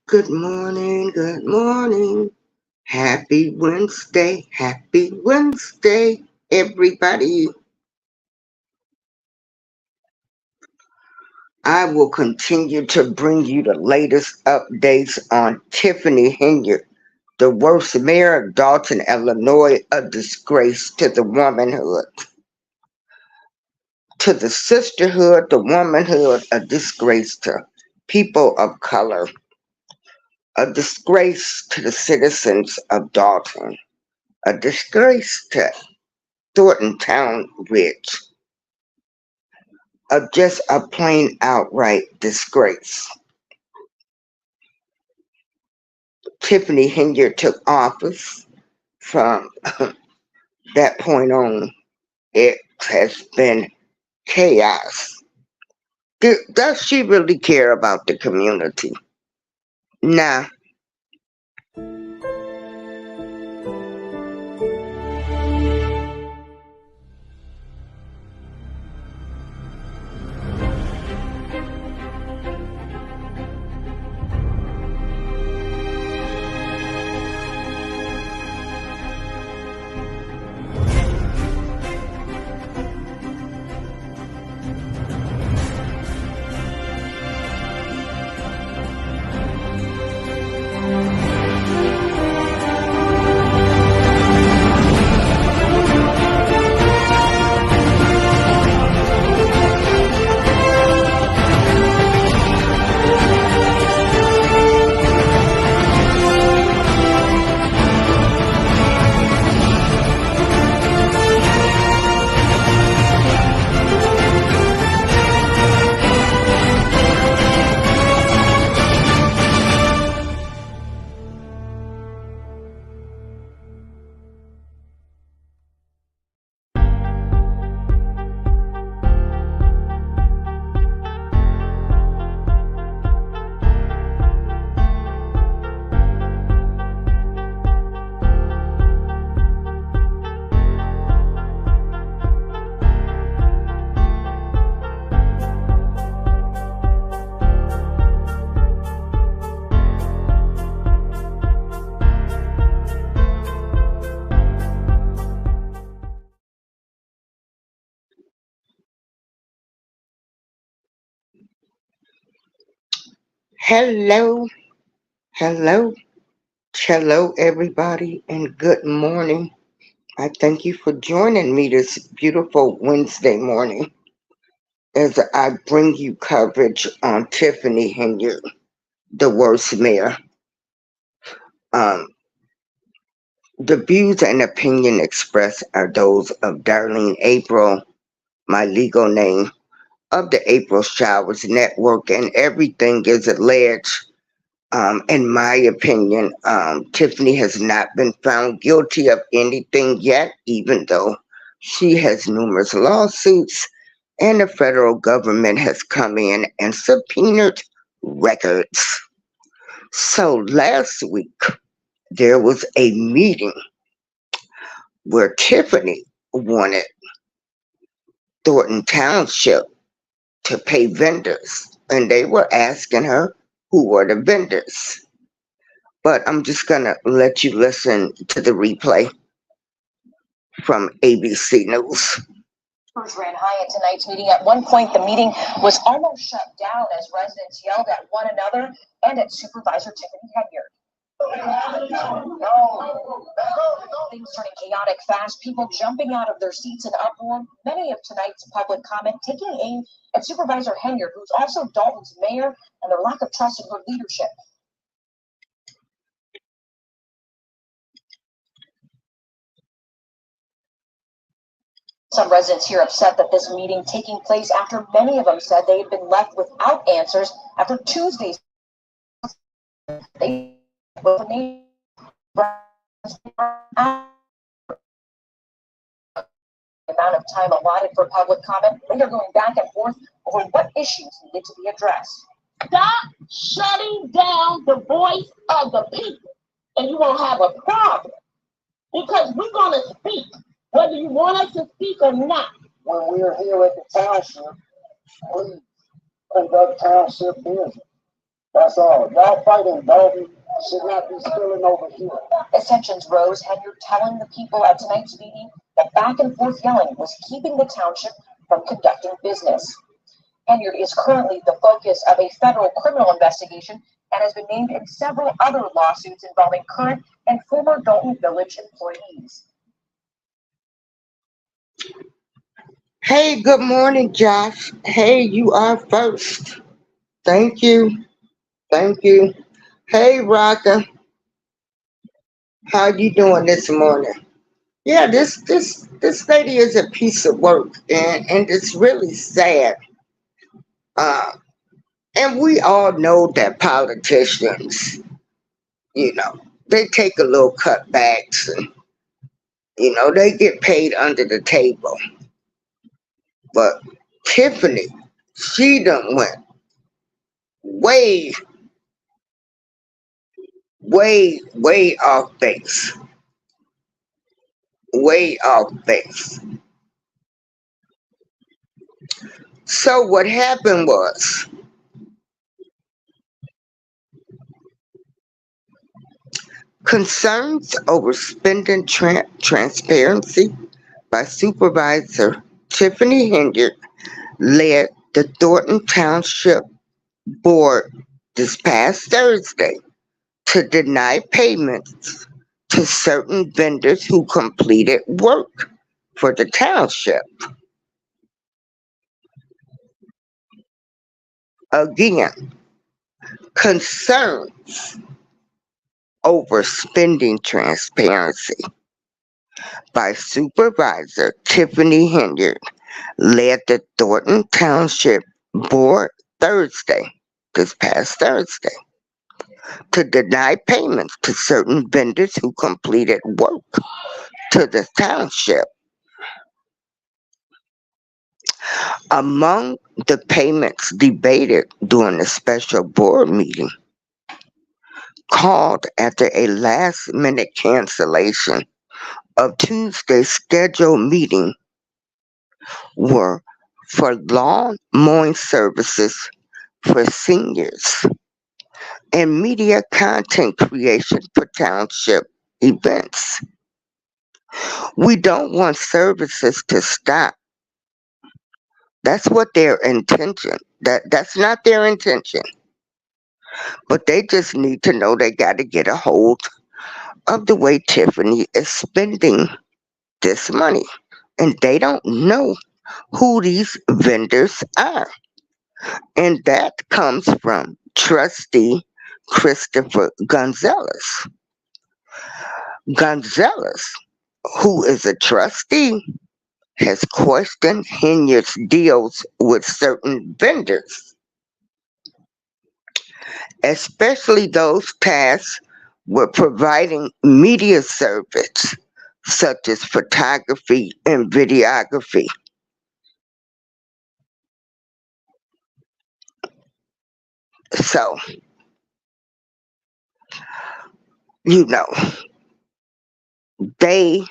Good morning, good morning. Happy Wednesday, everybody. I will continue to bring you the latest updates on Tiffany Henyard, the worst mayor of Dalton, Illinois, a disgrace to the womanhood, to the sisterhood, the womanhood, a disgrace to people of color, a disgrace to the citizens of Dalton, a disgrace to Thornton Town Ridge, of just a plain outright disgrace. Tiffany Henyard took office. From that point on, it has been chaos. Does she really care about the community? Nah. Hello, hello, hello, everybody, and good morning. I thank you for joining me this beautiful Wednesday morning as I bring you coverage on Tiffany Henyard, the worst mayor. Um, The views and opinion expressed are those of Darlene April, my legal name, of the April Showers Network, and everything is alleged. In my opinion, Tiffany has not been found guilty of anything yet, even though she has numerous lawsuits, and the federal government has come in and subpoenaed records. So last week, there was a meeting where Tiffany wanted Thornton Township to pay vendors, and they were asking her who were the vendors. But I'm just gonna let you listen to the replay from ABC News. Ran high at tonight's meeting. At one point, the meeting was almost shut down as residents yelled at one another and at Supervisor Tiffany Henyard. Things turning chaotic fast, people jumping out of their seats in uproar. Many of tonight's public comment taking aim at Supervisor Henyard, who's also Dalton's mayor, and their lack of trust in her leadership. Some residents here upset that this meeting taking place after many of them said they had been left without answers after Tuesday's. They the amount of time allotted for public comment. They're going back and forth over what issues needed to be addressed. Stop shutting down the voice of the people, and you won't have a problem. Because we're going to speak, whether you want us to speak or not. When we're here at the township, please conduct township business. That's all. Y'all fighting, Dalton. Should not be spilling over here. As tensions rose, Henyard telling the people at tonight's meeting that back and forth yelling was keeping the township from conducting business. Henyard is currently the focus of a federal criminal investigation and has been named in several other lawsuits involving current and former Dalton Village employees. Hey, good morning, Josh. Hey, you are first. Thank you. Thank you. Hey, Rocka. How you doing this morning? Yeah, this lady is a piece of work, and it's really sad. Uh, and we all know that politicians, they take a little cutbacks, and they get paid under the table. But Tiffany, she done went way, way off base, way off base. So what happened was concerns over spending transparency by Supervisor Tiffany Henyard led the Thornton Township Board this past Thursday to deny payments to certain vendors who completed work for the township. Again, concerns over spending transparency by Supervisor Tiffany Henyard led the Thornton Township Board this past Thursday, to deny payments to certain vendors who completed work to the township. Among the payments debated during the special board meeting called after a last-minute cancellation of Tuesday's scheduled meeting were for lawn mowing services for seniors and media content creation for township events. We don't want services to stop. That's what their intention. That's not their intention. But they just need to know they got to get a hold of the way Tiffany is spending this money. And they don't know who these vendors are. And that comes from trustee Christopher Gonzalez. Gonzalez, who is a trustee, has questioned Henyard's deals with certain vendors, especially those tasked with providing media service such as photography and videography. So, you know, they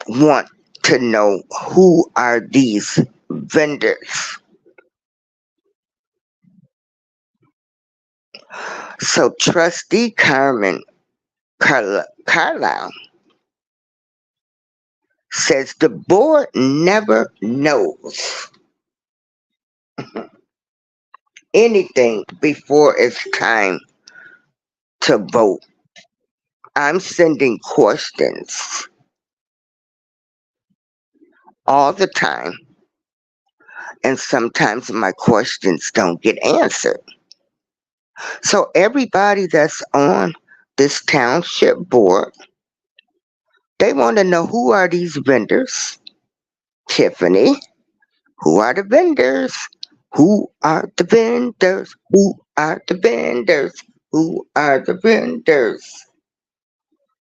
want to know who are these vendors. So trustee Carlisle says the board never knows anything before it's time to vote. I'm sending questions all the time, and sometimes my questions don't get answered. So everybody that's on this township board, they want to know who are these vendors. Tiffany, who are the vendors? Who are the vendors? Who are the vendors? Who are the vendors?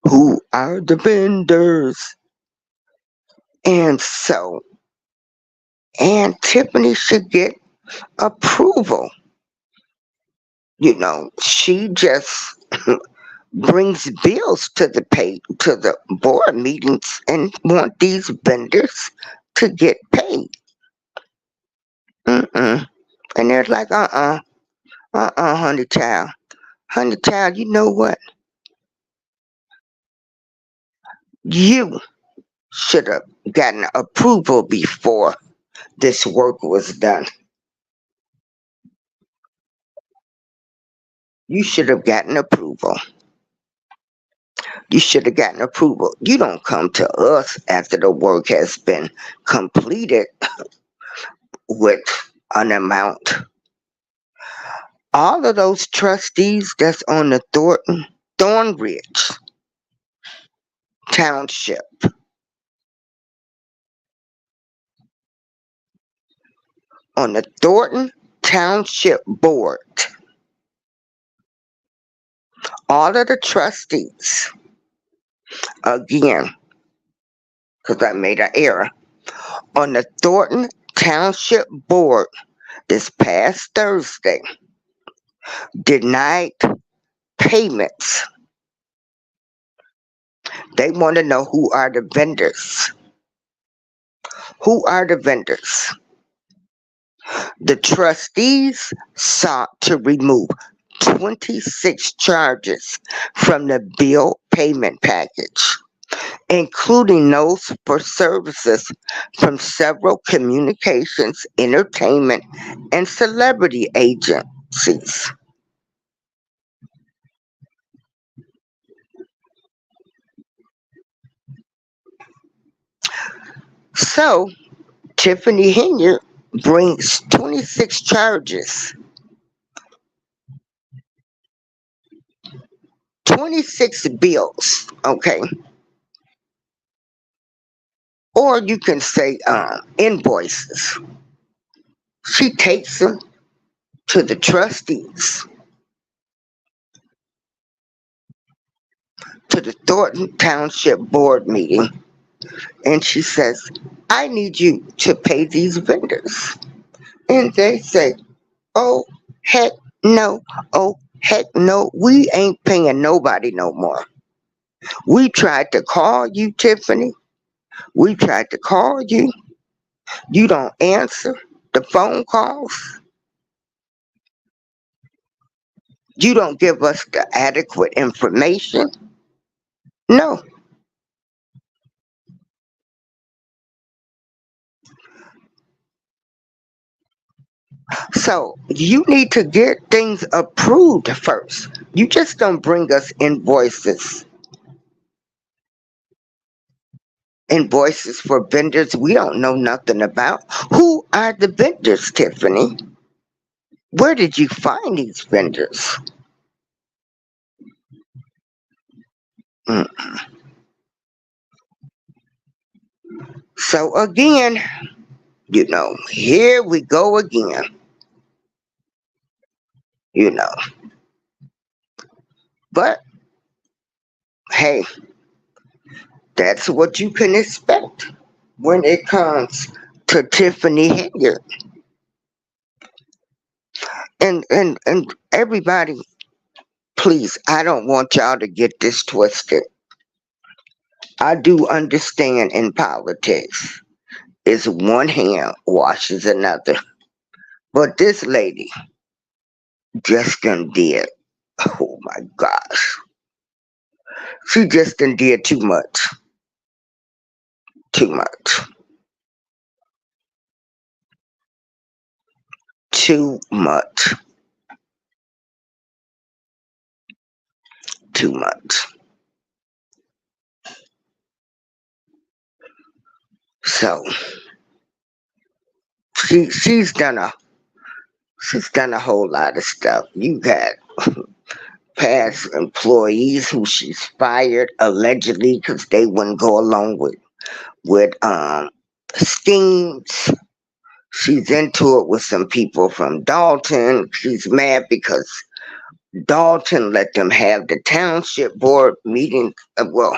Who are the vendors? And so, and Tiffany should get approval. She just brings bills to the board meetings and want these vendors to get paid. And they're like, Honey child. Honey child, you know what? You should have gotten approval before this work was done. You should have gotten approval. You should have gotten approval. You don't come to us after the work has been completed with an amount. All of those trustees that's on the Thornridge Township, on the Thornton Township Board, all of the trustees, again, because I made an error, on the Thornton Township Board this past Thursday denied payments. They want to know who are the vendors. Who are the vendors? The trustees sought to remove 26 charges from the bill payment package, including those for services from several communications, entertainment, and celebrity agencies. So, Tiffany Henyard brings 26 charges, 26 bills, okay? Or you can say invoices. She takes them to the trustees, to the Thornton Township Board meeting, and she says, I need you to pay these vendors. And they say, oh, heck no. Oh, heck no. We ain't paying nobody no more. We tried to call you, Tiffany. We tried to call you. You don't answer the phone calls. You don't give us the adequate information. No. So you need to get things approved first. You just don't bring us invoices for vendors we don't know nothing about. Who are the vendors, Tiffany? Where did you find these vendors? Mm. So again, here we go again. You know, but hey, that's what you can expect when it comes to Tiffany Henyard. And everybody, please, I don't want y'all to get this twisted. I do understand in politics is one hand washes another. But this lady just done did, oh my gosh, she just done did too much. Too much. Too much. Too much. So she's done a whole lot of stuff. You got past employees who she's fired allegedly because they wouldn't go along with schemes. She's into it with some people from Dalton. She's mad because Dalton let them have the township board meeting. Well,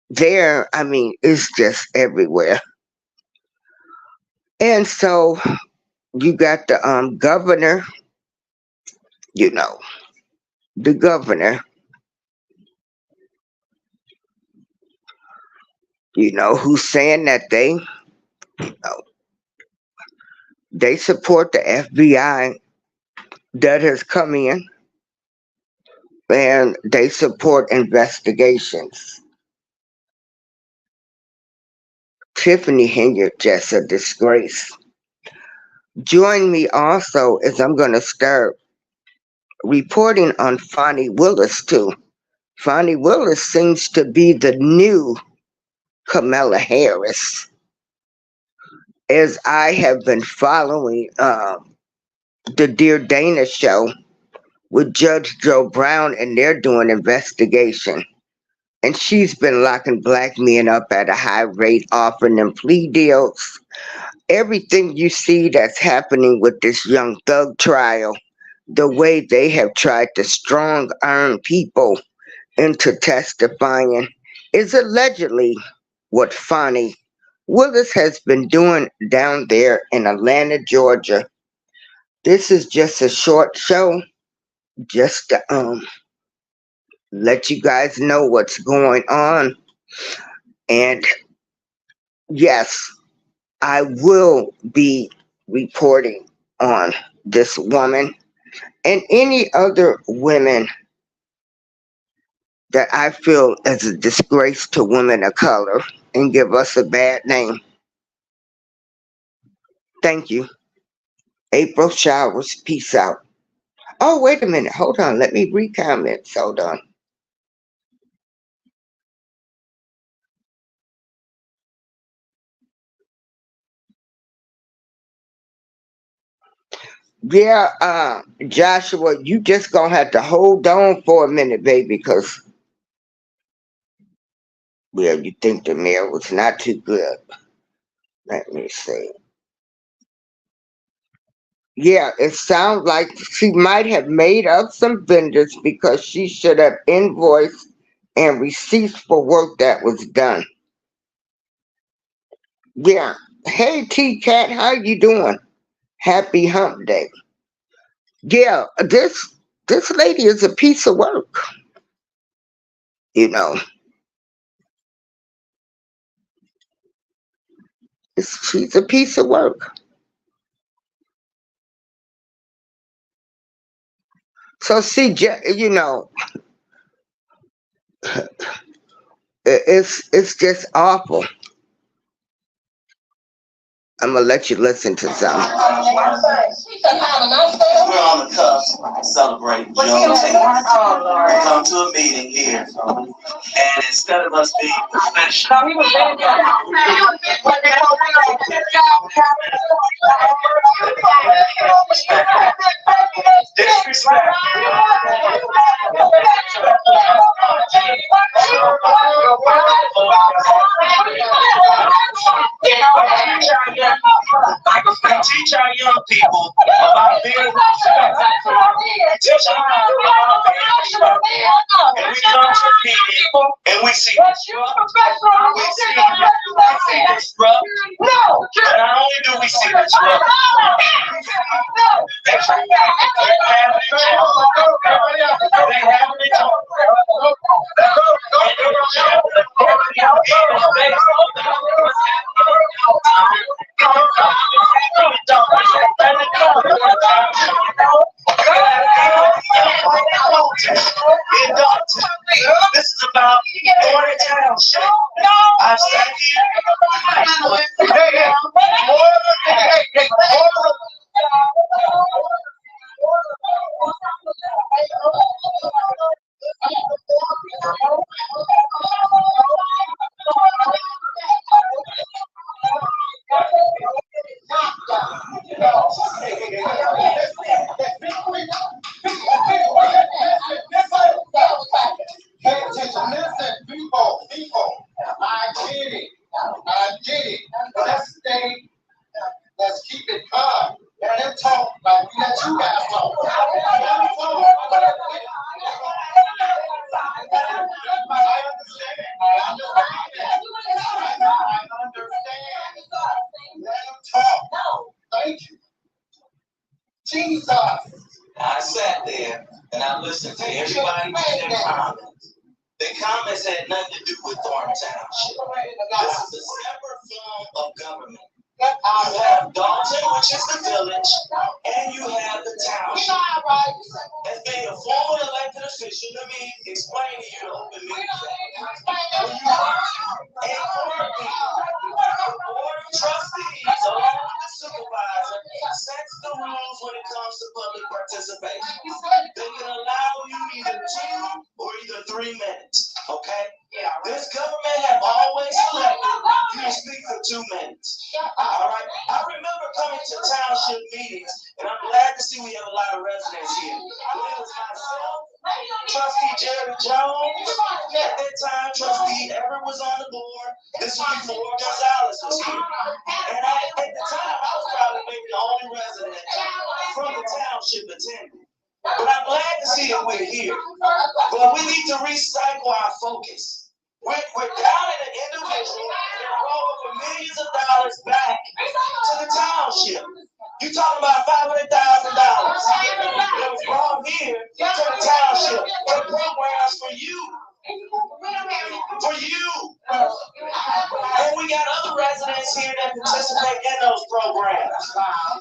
there, I mean, it's just everywhere. And so you got the governor, you know, the governor, who's saying that they support the FBI that has come in and they support investigations. Tiffany Henyard, just a disgrace. Join me also as I'm going to start reporting on Fonnie Willis too. Fonnie Willis seems to be the new Kamala Harris. As I have been following the Dear Dana show with Judge Joe Brown, and they're doing investigation. And she's been locking black men up at a high rate, offering them plea deals. Everything you see that's happening with this young thug trial, the way they have tried to strong arm people into testifying, is allegedly what Fonnie Willis has been doing down there in Atlanta, Georgia. This is just a short show, just to let you guys know what's going on. And yes, I will be reporting on this woman and any other women that I feel is a disgrace to women of color and give us a bad name. Thank you. April Showers, peace out. Oh, wait a minute. Hold on. Let me re-comment. Hold on. Yeah, Joshua, you just gonna have to hold on for a minute, baby, because, well, you think the mail was not too good. Let me see. Yeah, it sounds like she might have made up some vendors because she should have invoiced and receipts for work that was done. Yeah. Hey, T-Cat, how you doing? Happy hump day. Yeah, this lady is a piece of work. You know, she's a piece of work. So see, you know, it's just awful. I'm gonna let you listen to some. We're on the cusp of celebrating Juneteenth. We come to a meeting here, and instead of us being professional, disrespect. Teach our young people about being respectful. Teach them how to be respectful. And we come to people and we see disrupt. No. But not only do we see disrupt, they have this is about Thorton Township. I've said let's keep it calm. Let them talk like we let you guys talk. Thank you. Jesus. I sat there and I listened to everybody in their comments. The comments had nothing to do with Thornton Township. This is a separate form of government. You have Dalton, which is the village, and you have the township. As being a former elected official, let me explain to you the open meeting act. When you are a board member, the board of trustees, along with the supervisor, sets the rules when it comes to public participation. They can allow you either 2 or either 3 minutes. Okay? This government have always selected you to speak for 2 minutes. All right. I remember coming to township meetings, and I'm glad to see we have a lot of residents here. It was myself, Trustee Jerry Jones. At that time, Trustee Everett was on the board. This was before Gonzalez was here. And at the time, I was probably maybe the only resident from the township attending. But I'm glad to see that we're here. But we need to recycle our focus. We're down in an individual that rolled over millions of dollars back to the township. You talking about $500,000 that was brought here to the township for programs for you. For you. And we got other residents here that participate in those programs.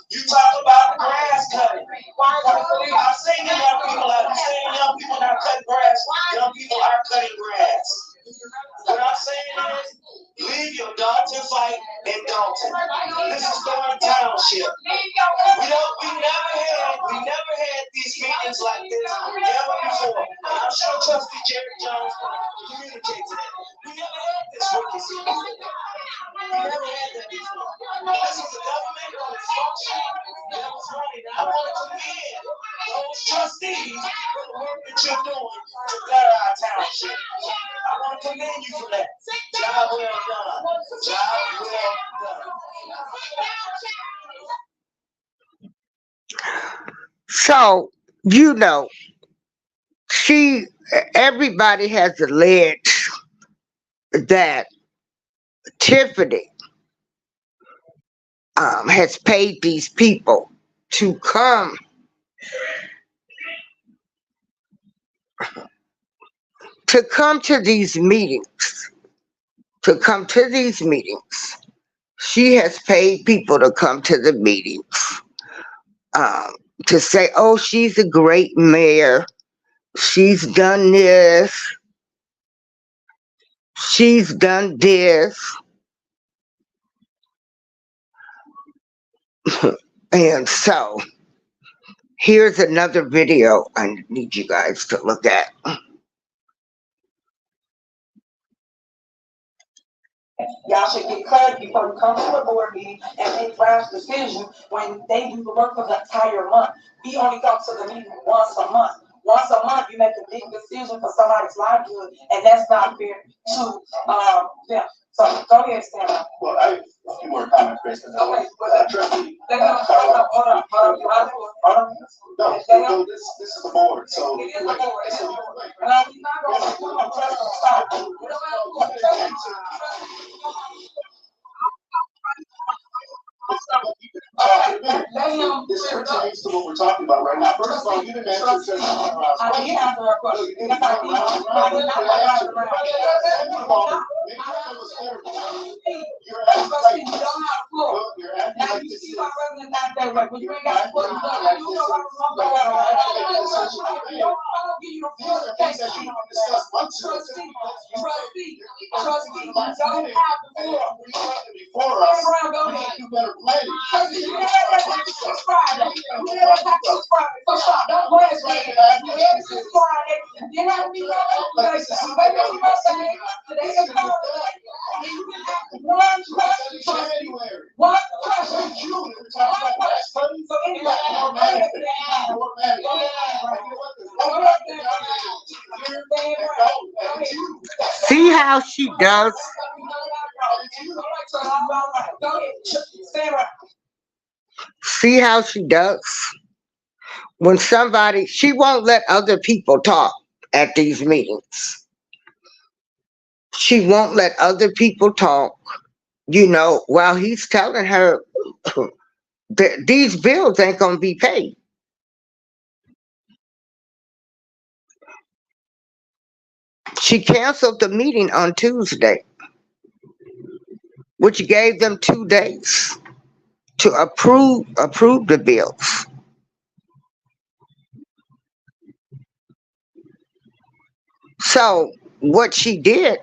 You talk about the grass cutting. I've seen young people out. I'm saying young people not cutting grass. Young people are cutting grass. What I'm saying is, leave your Dalton fight in Dalton. This is Thorton Township. We never had these meetings like this ever before. I'm sure Trustee Jerry Jones will communicate to that. We never had this focus. We never had that before. This is a government that was functioning, that was running. I want to commend those trustees for the work that you're doing to better our township. I want to commend you for that. Job well done. Job well done. So, everybody has alleged that Tiffany has paid these people to come to these meetings. She has paid people to come to the meetings. To say, oh, she's a great mayor. She's done this. She's done this. And so, here's another video I need you guys to look at. Y'all should get clarity before you come to a board meeting and make rash decisions when they do the work for the entire month. We only come to the meeting once a month. Once a month, you make a big decision for somebody's livelihood, and that's not fair to them. So go ahead, Stan. Well, I have a few more comments based on that. Okay, Trustee. Hold on. No, this is the board, so. It is the board. Stop. This pertains to what we're talking about right now. First of all, you didn't answer I didn't answer her question. Yes, I did. I did not answer her question. You're acting like you don't have a floor. You're acting like this is. That way, but you ain't got a floor. You know Trustee, you don't have the floor. Before us, you better play. You never practice Friday. You never practice Friday. So stop. Don't go ahead, Friday. Friday. You have to be ready. Today is Friday. You can have one question. One question. So anyway, See how she does? See how she does? When she won't let other people talk at these meetings. She won't let other people talk, while he's telling her that these bills ain't going to be paid. She canceled the meeting on Tuesday, which gave them 2 days to approve the bills. So what she did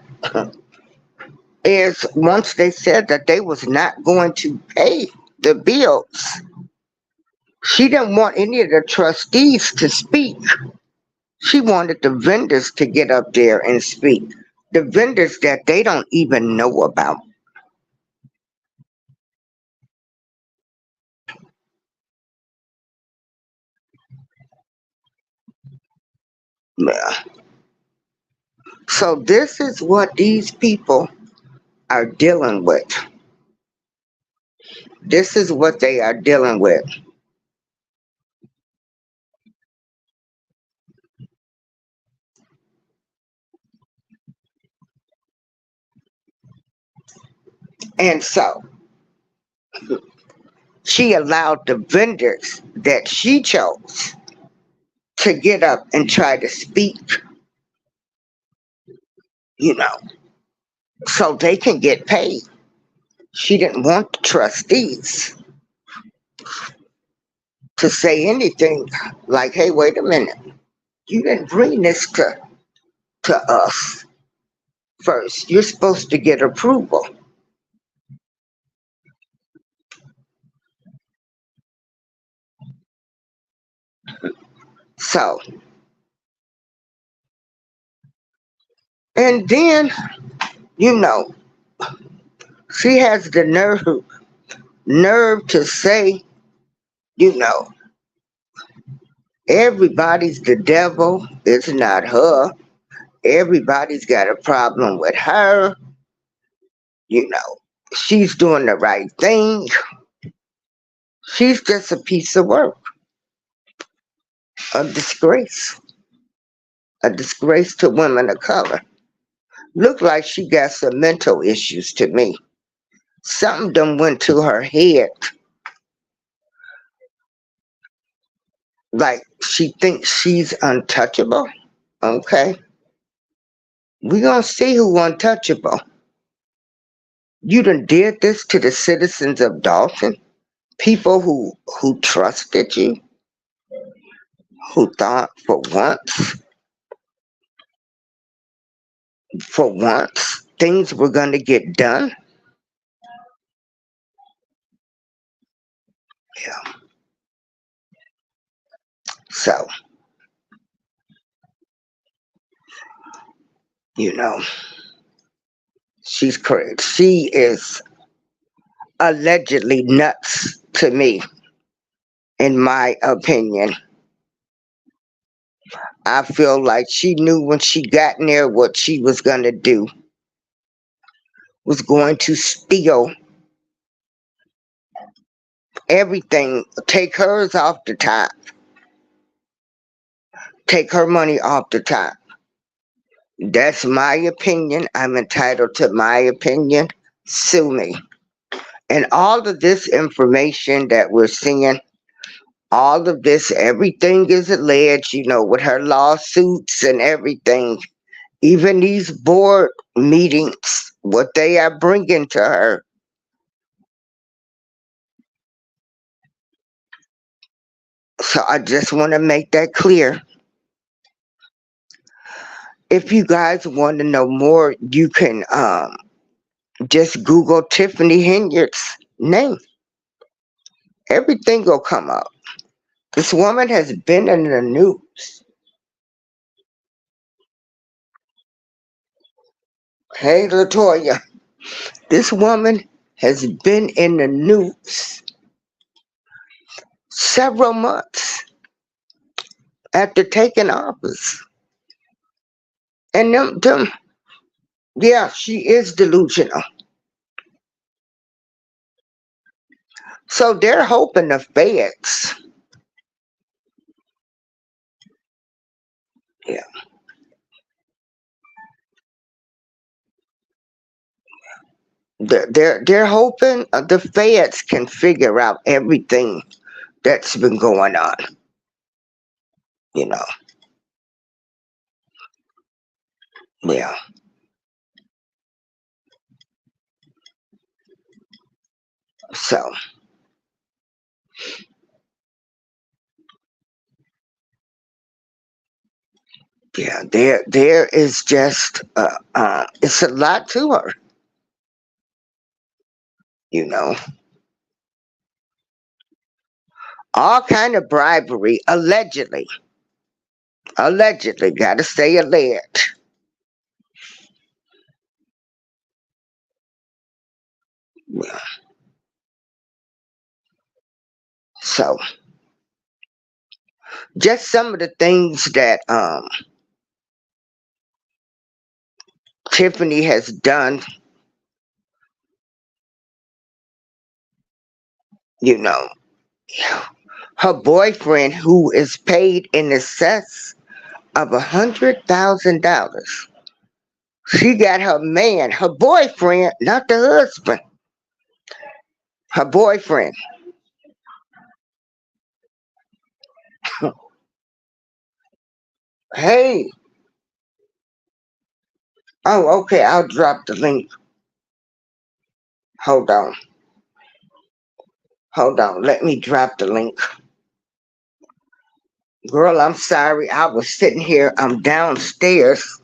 is once they said that they was not going to pay the bills, she didn't want any of the trustees to speak. She wanted the vendors to get up there and speak. The vendors that they don't even know about. Yeah. So this is what these people are dealing with. This is what they are dealing with. And so she allowed the vendors that she chose to get up and try to speak, you know, so they can get paid. She didn't want the trustees to say anything like, hey, wait a minute, you didn't bring this to us first. You're supposed to get approval. So, and then, you know, she has the nerve to say, you know, everybody's the devil. It's not her. Everybody's got a problem with her. You know, she's doing the right thing. She's just a piece of work, a disgrace to women of color. Look like she got some mental issues to me. Something done went to her head. Like she thinks she's untouchable. Okay. We gonna see who untouchable. You done did this to the citizens of Dalton. People who trusted you, who thought for once things were gonna get done. Yeah. So, you know, she's correct. She is allegedly nuts to me, in my opinion. I feel like she knew when she got in there what she was gonna do. Was going to steal everything, take hers off the top, take her money off the top. That's my opinion. I'm entitled to my opinion. Sue me. And all of this information that we're seeing, all of this, everything is alleged, you know, with her lawsuits and everything. Even these board meetings, what they are bringing to her. So I just want to make that clear. If you guys want to know more, you can just Google Tiffany Henyard's name. Everything will come up. This woman has been in the news. Hey, Latoya. This woman has been in the news several months after taking office. And yeah, she is delusional. So they're hoping the feds, yeah, they're hoping the feds can figure out everything that's been going on. You know, yeah. So Yeah, there is just it's a lot to her, you know. All kind of bribery, allegedly, gotta say alleged. Yeah. So just some of the things that Tiffany has done, you know, her boyfriend who is paid in excess of $100,000. She got her man, her boyfriend, not the husband, her boyfriend. Hey, oh, okay, I'll drop the link. Hold on, let me drop the link. Girl, I'm sorry, I was sitting here, I'm downstairs,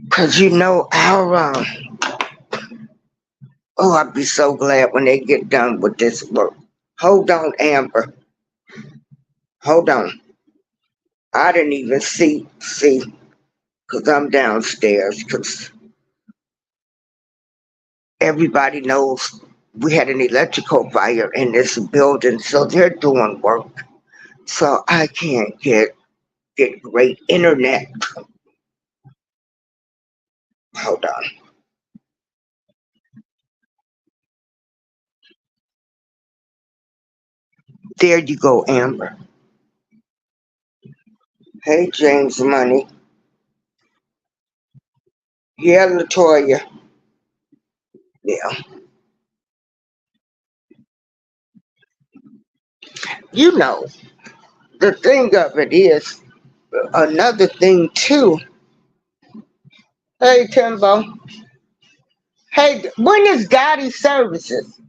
because you know, oh, I'd be so glad when they get done with this work. Hold on, Amber, hold on. I didn't even see, because I'm downstairs, because everybody knows we had an electrical fire in this building, so they're doing work. So I can't get great internet. Hold on. There you go, Amber. Hey, James Money. Yeah, Latoya. Yeah. You know, the thing of it is, another thing too. Hey, Timbo. Hey, when is Gotti services?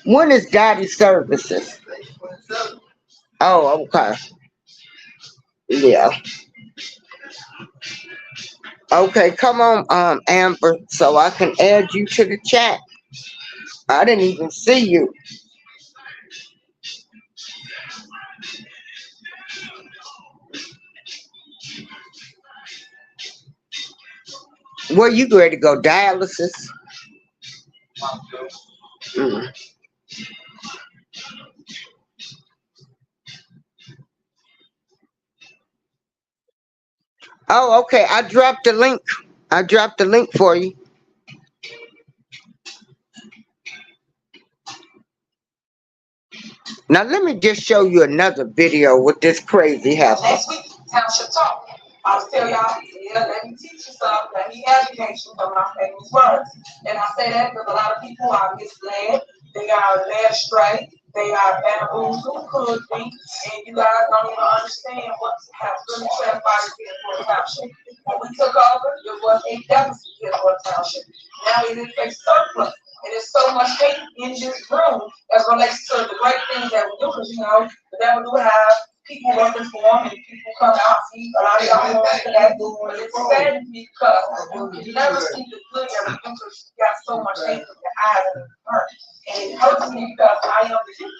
When is Gotti services? Oh, okay. Yeah. Okay, come on, Amber, so I can add you to the chat. I didn't even see you. Where you ready to go? Dialysis? Mm. Oh, okay. I dropped the link. I dropped the link for you. Now let me just show you another video with this crazy happening. Next week, Township Talk. I was tell y'all, yeah, let me teach you something, let me educate you from my famous words. And I say that because a lot of people are misled, they are led astray, they are bamboozled, could be, and you guys don't even understand what has really transpired here for Township. When we took over, it was a deficit here for Township. Now it is a surplus. It is so much hate in this room as relates to the great things that we do, because you know, the devil do have people working for them and people come out, see a lot of y'all want to that, but it's sad because you never see the good that we do because you got so much hate in your eyes and your heart. And it hurts me because I am the youth.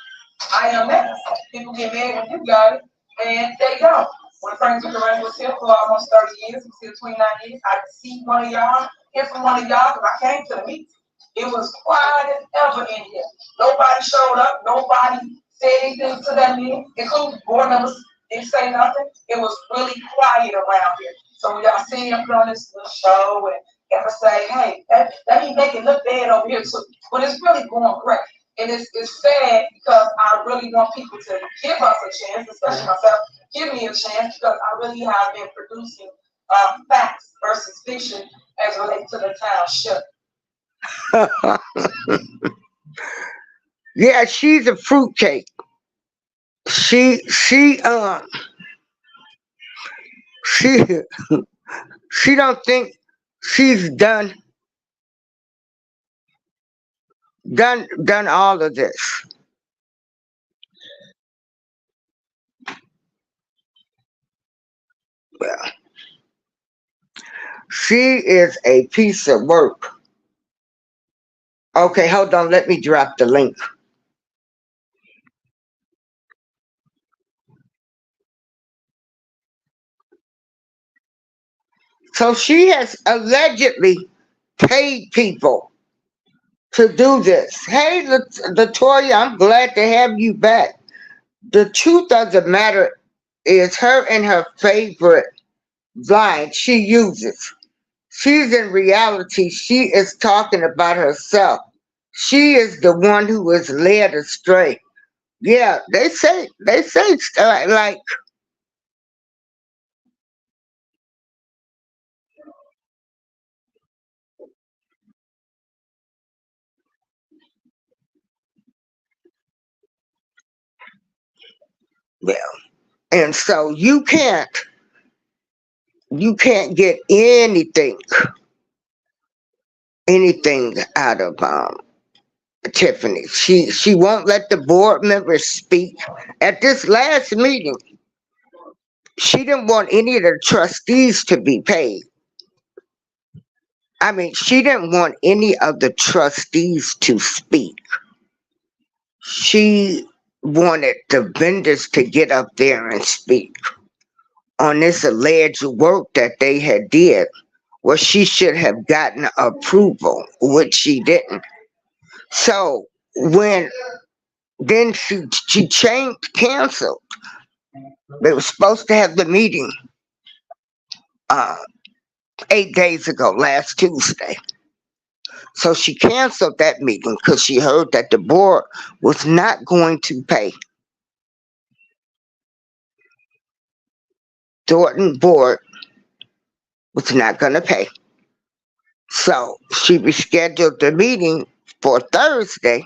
I am that. People get mad when you got it, and they don't. When Frank Zuckerberg was here for almost 30 years, he was here 29 years, I could see one of y'all, hear from one of y'all, because I came to the meeting. It was quiet as ever in here. Nobody showed up. Nobody said anything to that meeting, including board members. Didn't say nothing. It was really quiet around here. So when y'all see him on this little show and ever say, hey, that ain't making look bad over here too. But it's really going great. And it's sad because I really want people to give us a chance, especially myself, give me a chance because I really have been producing facts versus fiction as relates to the township. Yeah, she's a fruitcake. She she she don't think she's done all of this. Well, she is a piece of work. Okay, hold on. Let me drop the link. So she has allegedly paid people to do this. Hey, Latoya, I'm glad to have you back. The truth of the matter is her and her favorite line she uses. She's in reality, she is talking about herself. She is the one who is led astray. Yeah, they say stuff like, well, and so you can't get anything out of Tiffany. She won't let the board members speak. At this last meeting, she didn't want any of the trustees to be paid. I mean, she didn't want any of the trustees to speak. She wanted the vendors to get up there and speak on this alleged work that they had did. Well, she should have gotten approval, which she didn't. So when then she changed, canceled. They were supposed to have the meeting uh, 8 days ago, last Tuesday. So she canceled that meeting because she heard that the board was not going to pay. Thornton board was not going to pay. So she rescheduled the meeting for Thursday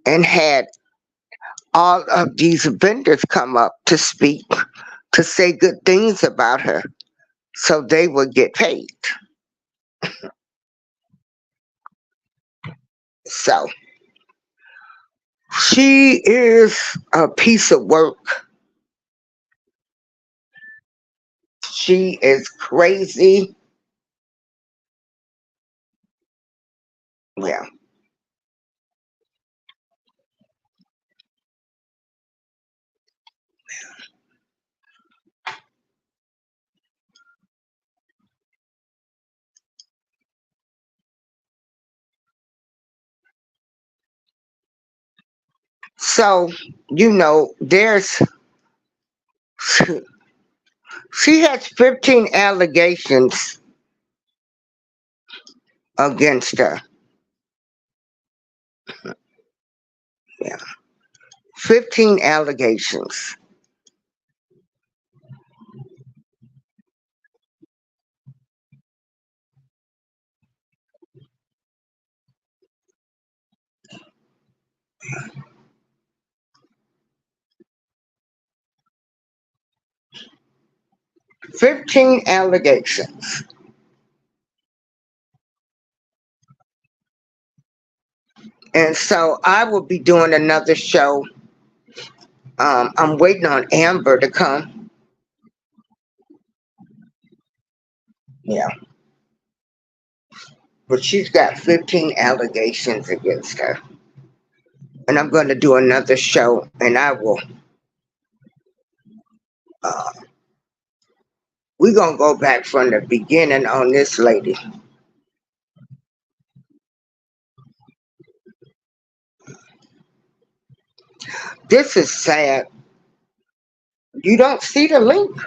and had all of these vendors come up to speak, to say good things about her so they would get paid. So she is a piece of work. She is crazy. Well, so there's she has 15 allegations against her. Yeah, 15 allegations. 15 allegations. And so I will be doing another show. I'm waiting on Amber to come. Yeah, but she's got 15 allegations against her. And I'm going to do another show, and I will. Uh, we're going to go back from the beginning on this lady. This is sad. You don't see the link.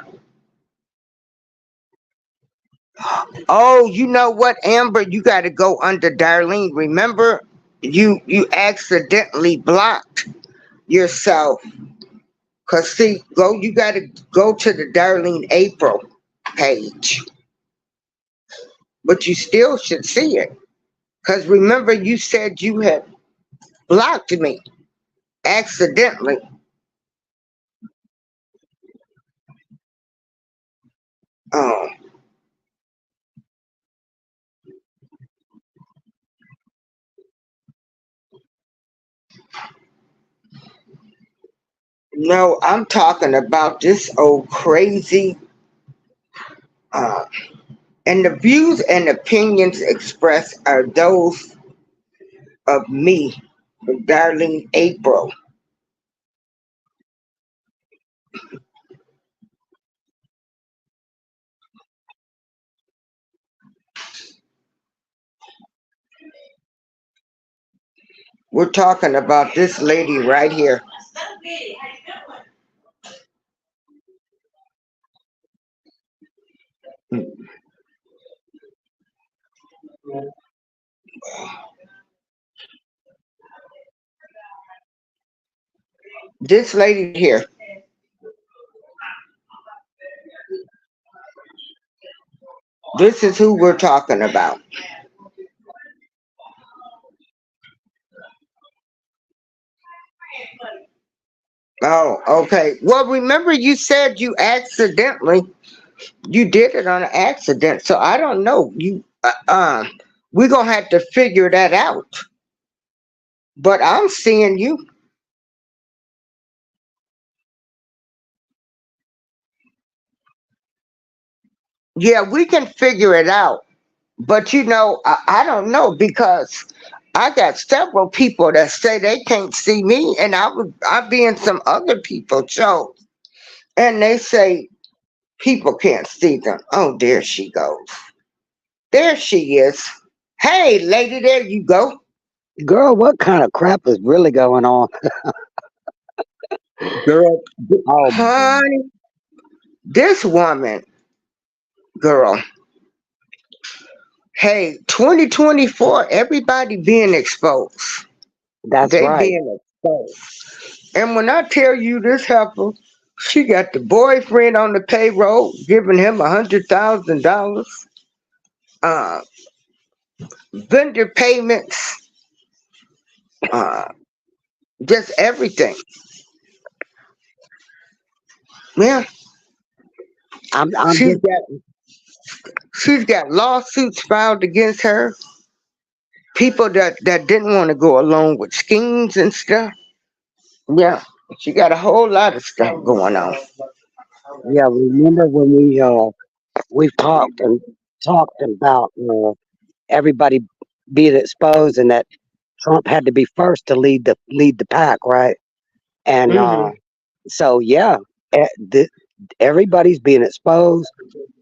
Oh, you know what, Amber? You got to go under Darlene. Remember, you accidentally blocked yourself. Cause see, you got to go to the Darlene April page, but you still should see it. Cause remember, you said you had blocked me accidentally. Oh no, I'm talking about this old crazy. Uh, and the views and opinions expressed are those of me, darling April. We're talking about this lady right here. This lady here. This is who we're talking about. Oh, okay. Well, remember you said you did it on an accident. So I don't know. We're gonna have to figure that out. But I'm seeing you. Yeah, we can figure it out. But I don't know because I got several people that say they can't see me, and I be in some other people's shows, and they say people can't see them. Oh, there she goes. There she is. Hey, lady, there you go. Girl, what kind of crap is really going on? Girl, Oh, honey, this woman, girl. Hey, 2024, everybody being exposed. that's They right. being exposed. And when I tell you this heifer, she got the boyfriend on the payroll giving him $100,000, uh, vendor payments, uh, just everything. Yeah, I'm she's just got she's got lawsuits filed against her. People that didn't want to go along with schemes and stuff. Yeah, she got a whole lot of stuff going on. yeah. Remember when we've talked about everybody being exposed and that Trump had to be first to lead the pack, right? And Hmm. so yeah, eh, the, everybody's being exposed.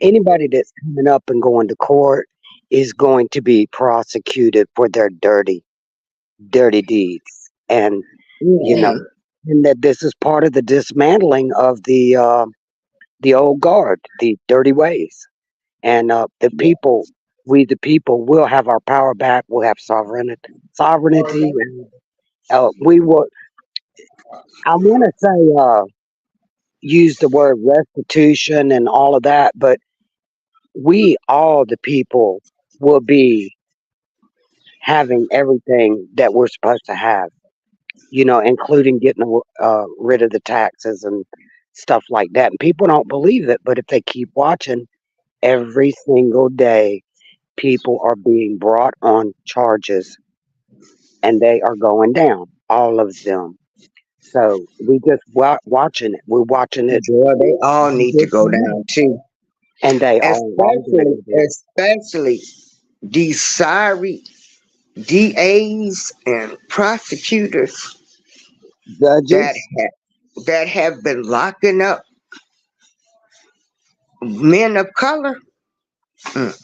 Anybody that's coming up and going to court is going to be prosecuted for their dirty deeds, and you know, Hmm. and that this is part of the dismantling of the old guard, the dirty ways, and the people, we the people, will have our power back. We'll have sovereignty, and we will. I want to say use the word restitution and all of that, but we all the people will be having everything that we're supposed to have. Including getting rid of the taxes and stuff like that. And people don't believe it, but if they keep watching, every single day, people are being brought on charges and they are going down, all of them. So we just watching it. We're watching it, Girl, they all need to go down too. and they all gonna Especially, go down. especially these sorry DAs and prosecutors that Judges, that have been locking up men of color. Mm-mm.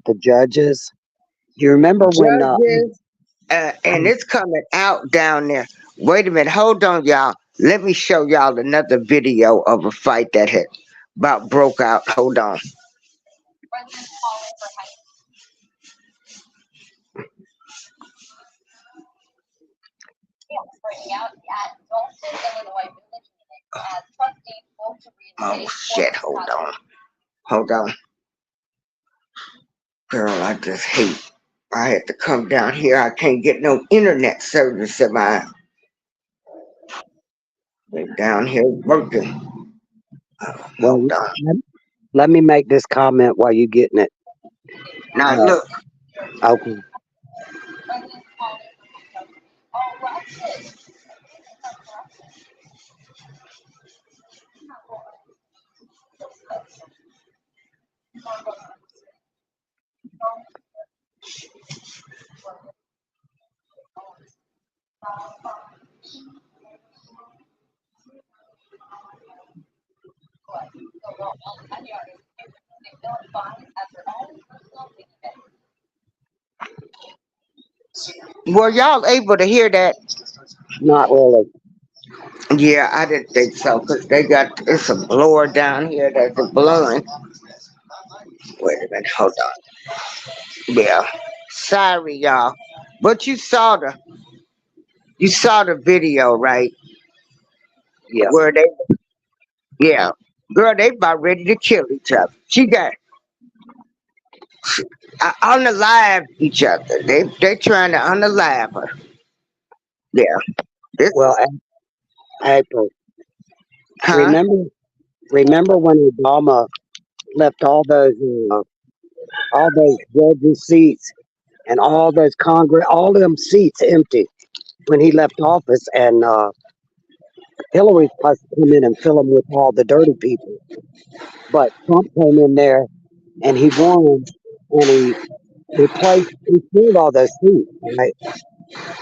the judges. You remember when? Judges, and it's coming out down there. Wait a minute, hold on, y'all. Let me show y'all another video of a fight that had about broke out. Hold on. Breaking out at Dalton, Illinois village as trustees vote to reinstate. Oh shit! Hold on, girl. I just hate. I had to come down here. I can't get no internet service in my. They down here working. well, Hold on. let, let me make this comment while you getting it. Now Uh, look. okay. Were y'all able to hear that? Not really. Yeah, I didn't think so because they got it's a blower down here that's blowing. Wait a minute, hold on. Yeah, sorry y'all, but you saw the video, right? Yeah. Where they, yeah, girl, they about ready to kill each other. She got unalive each other. They trying to unalive her. Yeah, this, Well, April, huh? remember remember when Obama left uh, all those judges seats and all those Congress, all them seats empty when he left office, and Hillary's supposed to come in and fill them with all the dirty people, but Trump came in there and he won, and he filled all those seats, right?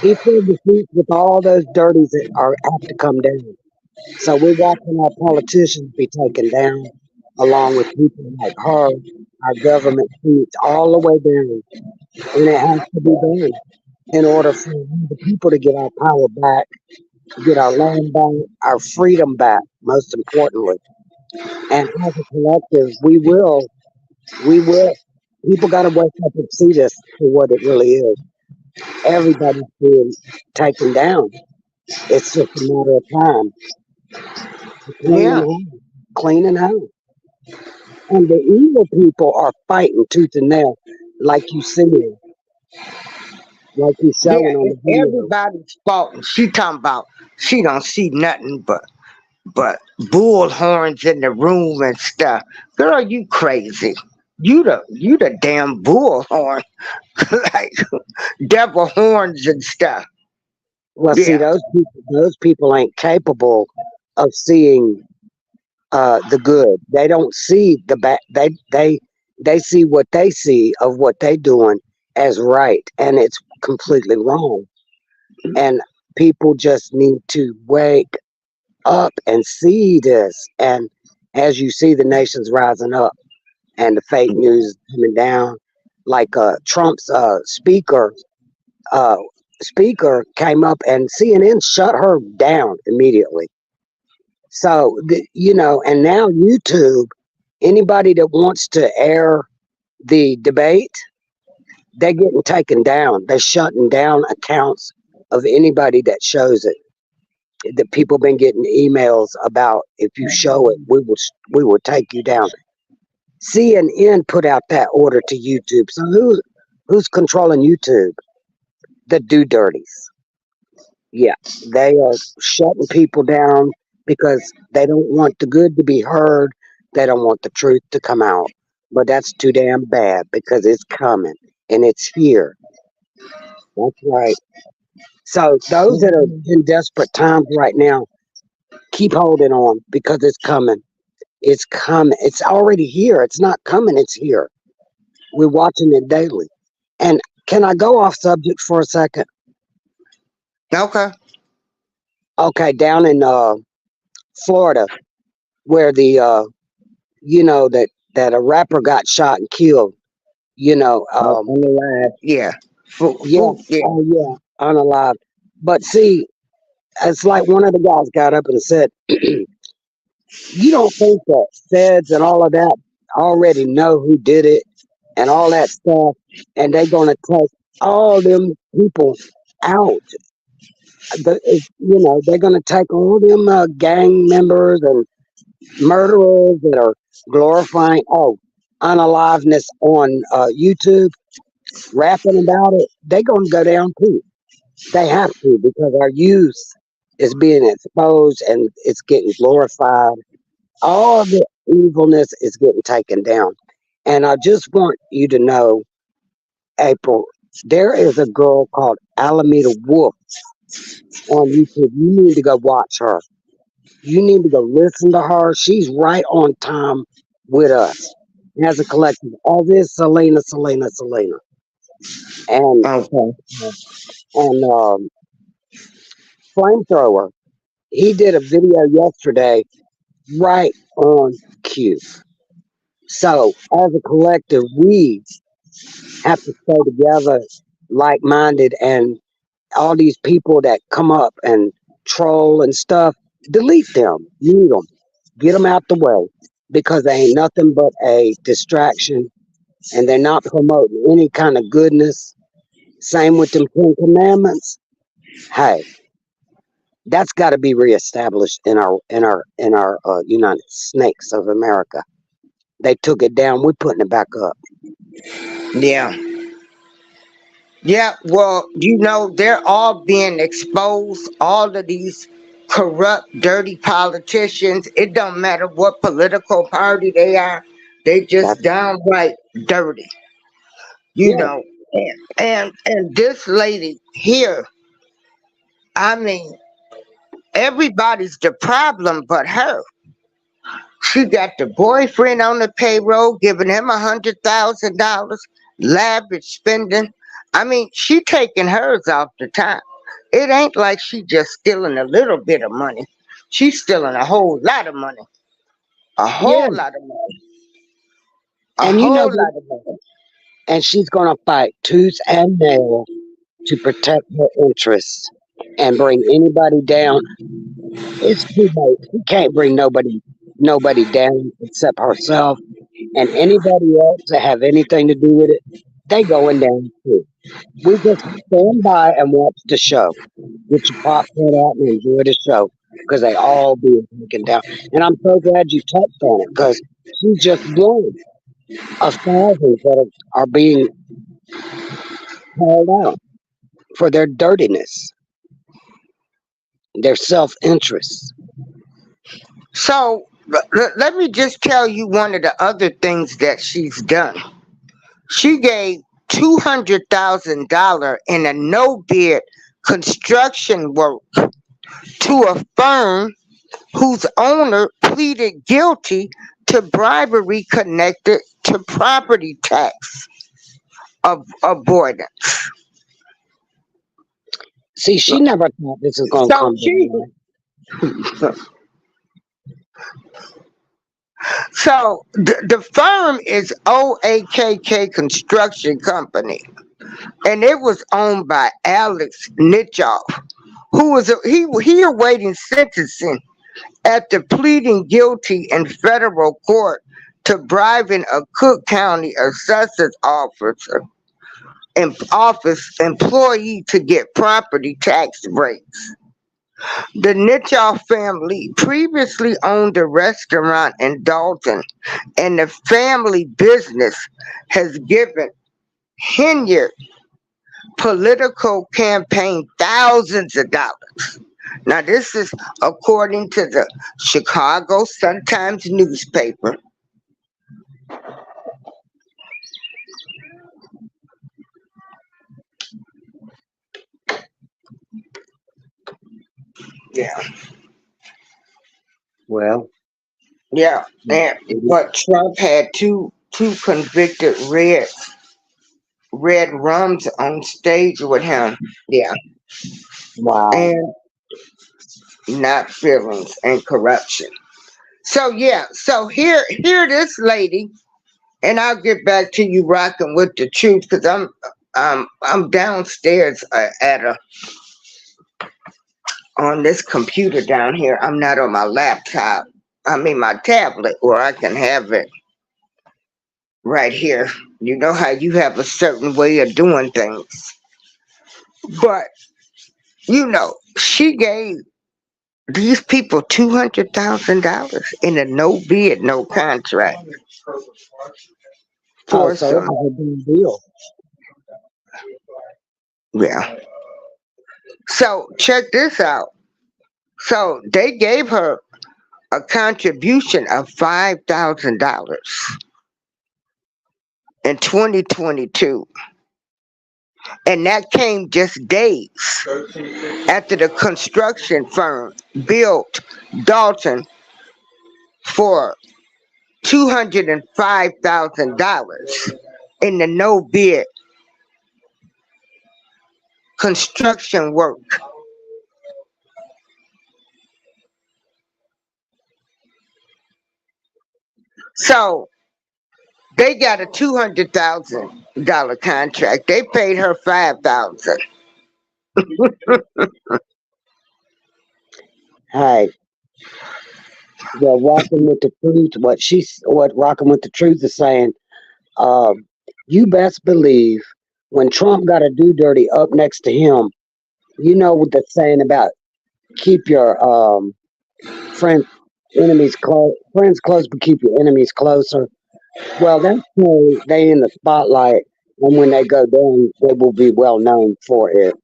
He filled the seats with all those dirties that are have to come down. So we're watching our politicians be taken down, along with people like her, our government seats all the way down, and it has to be done in order for the people to get our power back, to get our land back, our freedom back, most importantly. And as a collective, we will. People got to wake up and see this for what it really is. Everybody's being taken down. It's just a matter of time. Yeah, Cleaning house, cleaning house. And the evil people are fighting tooth and nail, like you see, like you yeah. showing on the It's video. everybody's fault. And she talking about she don't see nothing but bull horns in the room and stuff. Girl, you crazy. You the damn bullhorn. Like devil horns and stuff. Well, see, Yeah, those people ain't capable of seeing the good. They don't see the bad. They see what they see of what they doing as right, and it's completely wrong. And people just need to wake up and see this. And as you see, the nation's rising up, and the fake news is coming down. Like Trump's uh, speaker came up, and CNN shut her down immediately. So and now YouTube, anybody that wants to air the debate, they're getting taken down. They're shutting down accounts of anybody that shows it. The people been getting emails about, if you show it, we will take you down. CNN put out that order to YouTube. So who's controlling YouTube? The do dirties. Yeah, they are shutting people down because they don't want the good to be heard. They don't want the truth to come out. But that's too damn bad because it's coming and it's here. That's right. So those that are in desperate times right now, keep holding on because it's coming. It's coming. It's already here. It's not coming. It's here. We're watching it daily. And can I go off subject for a second? okay. Okay, down in Florida, where the that a rapper got shot and killed. You know, Unalive. Yeah. yeah, Yeah. oh yeah, unalive. But see, it's like one of the guys got up and said, "You don't think that feds and all of that already know who did it and all that stuff, and they're gonna take all them people out? They're gonna take all them gang members and murderers that are glorifying unaliveness on YouTube, rapping about it. They're gonna go down too. They have to because our youth is being exposed and it's getting glorified. All the evilness is getting taken down. And I just want you to know, April, there is a girl called Alameda Wolf on YouTube. You need to go watch her. You need to go listen to her. She's right on time with us as a collective. All this Selena. And Okay. and Flamethrower. He did a video yesterday right on cue. So, as a collective, we have to stay together, like minded, and all these people that come up and troll and stuff, delete them, mute them, get them out the way because they ain't nothing but a distraction and they're not promoting any kind of goodness. Same with them 10 Commandments. Hey, that's got to be reestablished in our United Snakes of America. They took it down. We're putting it back up. Yeah. Yeah, well, they're all being exposed. All of these corrupt, dirty politicians. It don't matter what political party they are. They That's just downright dirty. You yeah, know. And this lady here, I mean, everybody's the problem but her. She got the boyfriend on the payroll, giving him $100,000, lavish spending. I mean, she taking hers off the top. It ain't like she just stealing a little bit of money. She's stealing a whole lot of money. A yeah. whole lot of money. A And whole lot of money. and she's gonna fight tooth and nail to protect her interests and bring anybody down. It's too late. She can't bring nobody down except herself and anybody else that have anything to do with it. They going down too. We just stand by and watch the show. Get your popcorn out and enjoy the show because they all being taken down. And I'm so glad you touched on it because she's just one of thousands that are being called out for their dirtiness, their self interest. So let me just tell you one of the other things that she's done. She gave $200,000 in a no bid construction work to a firm whose owner pleaded guilty to bribery connected to property tax avoidance. See, she never thought this was going to So come to she, light. so the firm is OAKK Construction Company, and it was owned by Alex Nitchoff, who was he awaiting sentencing after pleading guilty in federal court to bribing a Cook County assessor's office employee to get property tax breaks. The Nitchoff family previously owned a restaurant in Dalton, and the family business has given Henyard political campaign thousands of dollars. Now, this is according to the Chicago Sun-Times newspaper. Yeah, Well, yeah. And it- but Trump had two convicted red rums on stage with him. Yeah, wow. and not feelings and corruption. So yeah, so here this lady, and I'll get back to you rocking with the truth because I'm downstairs at a on this computer down here. I'm not on my laptop. I mean my tablet where I can have it right here. You know how you have a certain way of doing things. But she gave these people $200,000 in a no bid, no contract Oh, for so it some. was a big deal. Yeah. So check this out. So they gave her a contribution of $5,000 in 2022. And that came just days after the construction firm built Dalton for $205,000 in the no bid construction work. So they got a $200,000 contract. They paid her 5,000. Hey, well, Rocking with the Truth, what Rocking with the Truth is saying, um, you best believe when Trump got a do dirty up next to him, you know what the saying about keep your friends friends close, but keep your enemies closer. Well, that's why they in the spotlight, and when they go down, they will be well known for it.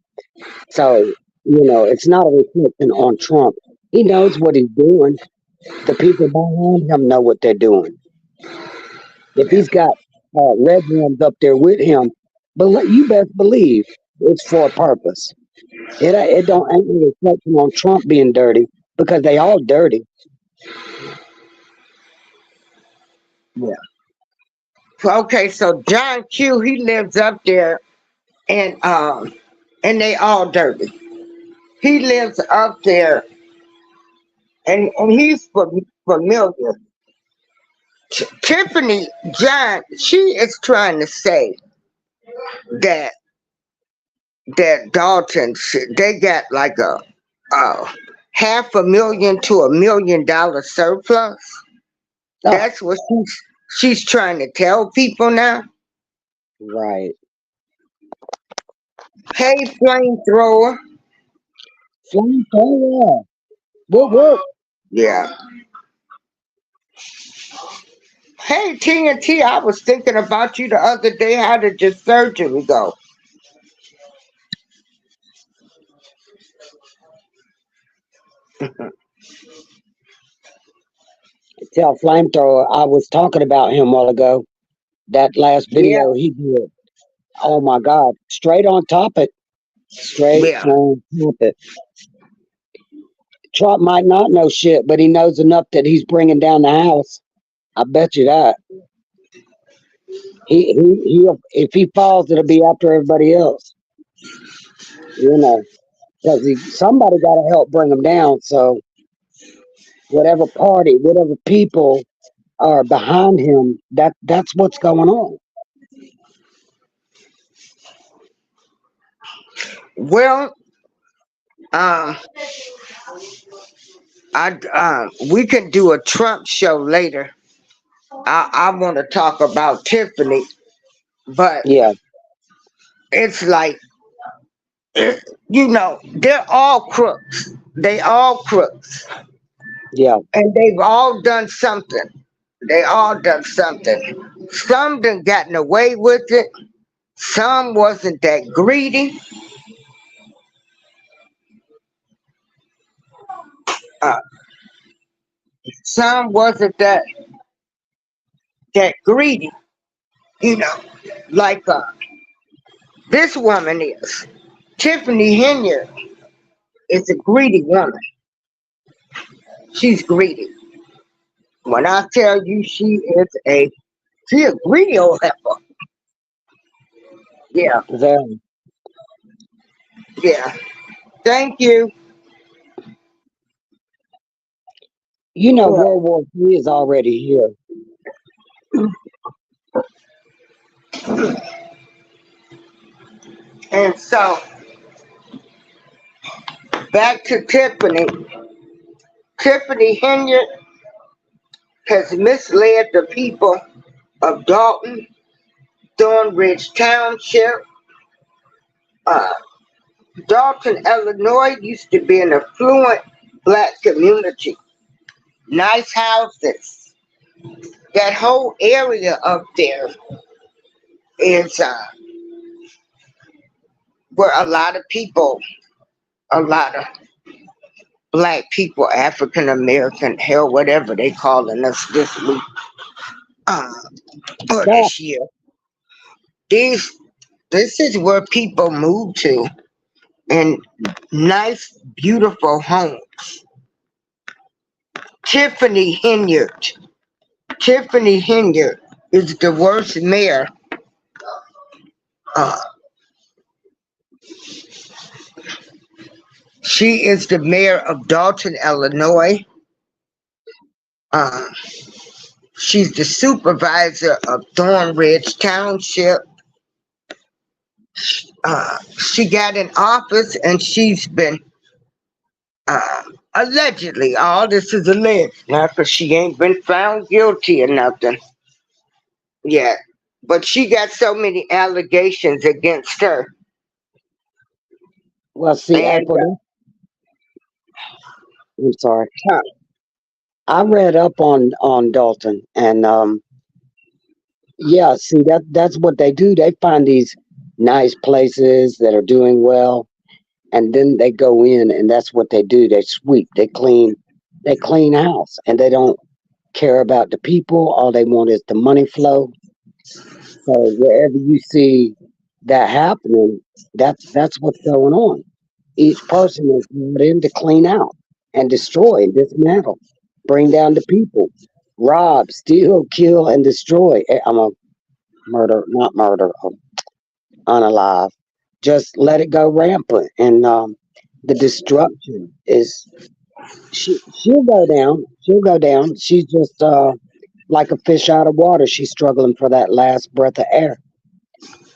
So, it's not a reflection on Trump. He knows what he's doing. The people behind him know what they're doing. If he's got red ones up there with him, but you best believe it's for a purpose. It don't ain't no reflection on Trump being dirty because they all dirty. Yeah. Okay, so John Q, he lives up there, and they all dirty. He lives up there, and he's familiar. Tiffany John, she is trying to say that Dalton, they got like a $500,000 to $1 million surplus. Oh, That's what she's trying to tell people now. right. Hey, flamethrower. Flamethrower. Whoop. Yeah. Hey, TNT, I was thinking about you the other day. How did your surgery go? Tell Flamethrower I was talking about him a while ago. That last Yeah, video he did. Oh my God. Straight on topic. Straight yeah. on topic. Trump might not know shit, but he knows enough that he's bringing down the house. I bet you that. If he falls, it'll be after everybody else. Because somebody got to help bring him down. So whatever party, whatever people are behind him, that's what's going on. Well, um, we can do a Trump show later. I want to talk about Tiffany, but Yeah, it's like, they're all crooks. They all crooks, yeah, and they've all done something. They all done something. Some done gotten away with it. Some wasn't that greedy. Uh, some wasn't that greedy. You know, like this woman is. Tiffany Henyard is a greedy woman. She's greedy. When I tell you she a greedy old heifer. Yeah, very. yeah. Thank you. Yeah. World War III is already here. And so back to Tiffany. Tiffany Henyard has misled the people of Dalton, Thornridge Township. Uh, Dalton, Illinois used to be an affluent black community. Nice houses. That whole area up there is where a lot of black people, African American, hell, whatever they calling us this week, uh, or Yeah, this year. These, this is where people move to, in nice, beautiful homes. Tiffany Henyard. Tiffany Henyard is the worst mayor. Uh, she is the mayor of Dalton, Illinois. Uh, She's the supervisor of Thornridge Township. She got in office and she's been uh, allegedly, all this is alleged, now because she ain't been found guilty or nothing yet. But she got so many allegations against her. Well, see, And April, I'm sorry. uh, I read up on Dalton, and yeah, see that's what they do. They find these nice places that are doing well, and then they go in, and that's what they do. They sweep, they clean house, and they don't care about the people. All they want is the money flow. So wherever you see that happening, that's what's going on. Each person is brought in to clean out and destroy and dismantle, bring down the people, rob, steal, kill, and destroy. I'm a murder, not murder, unalive. Just let it go rampant, and the destruction is she'll go down. She'll go down. She's just like a fish out of water. She's struggling for that last breath of air,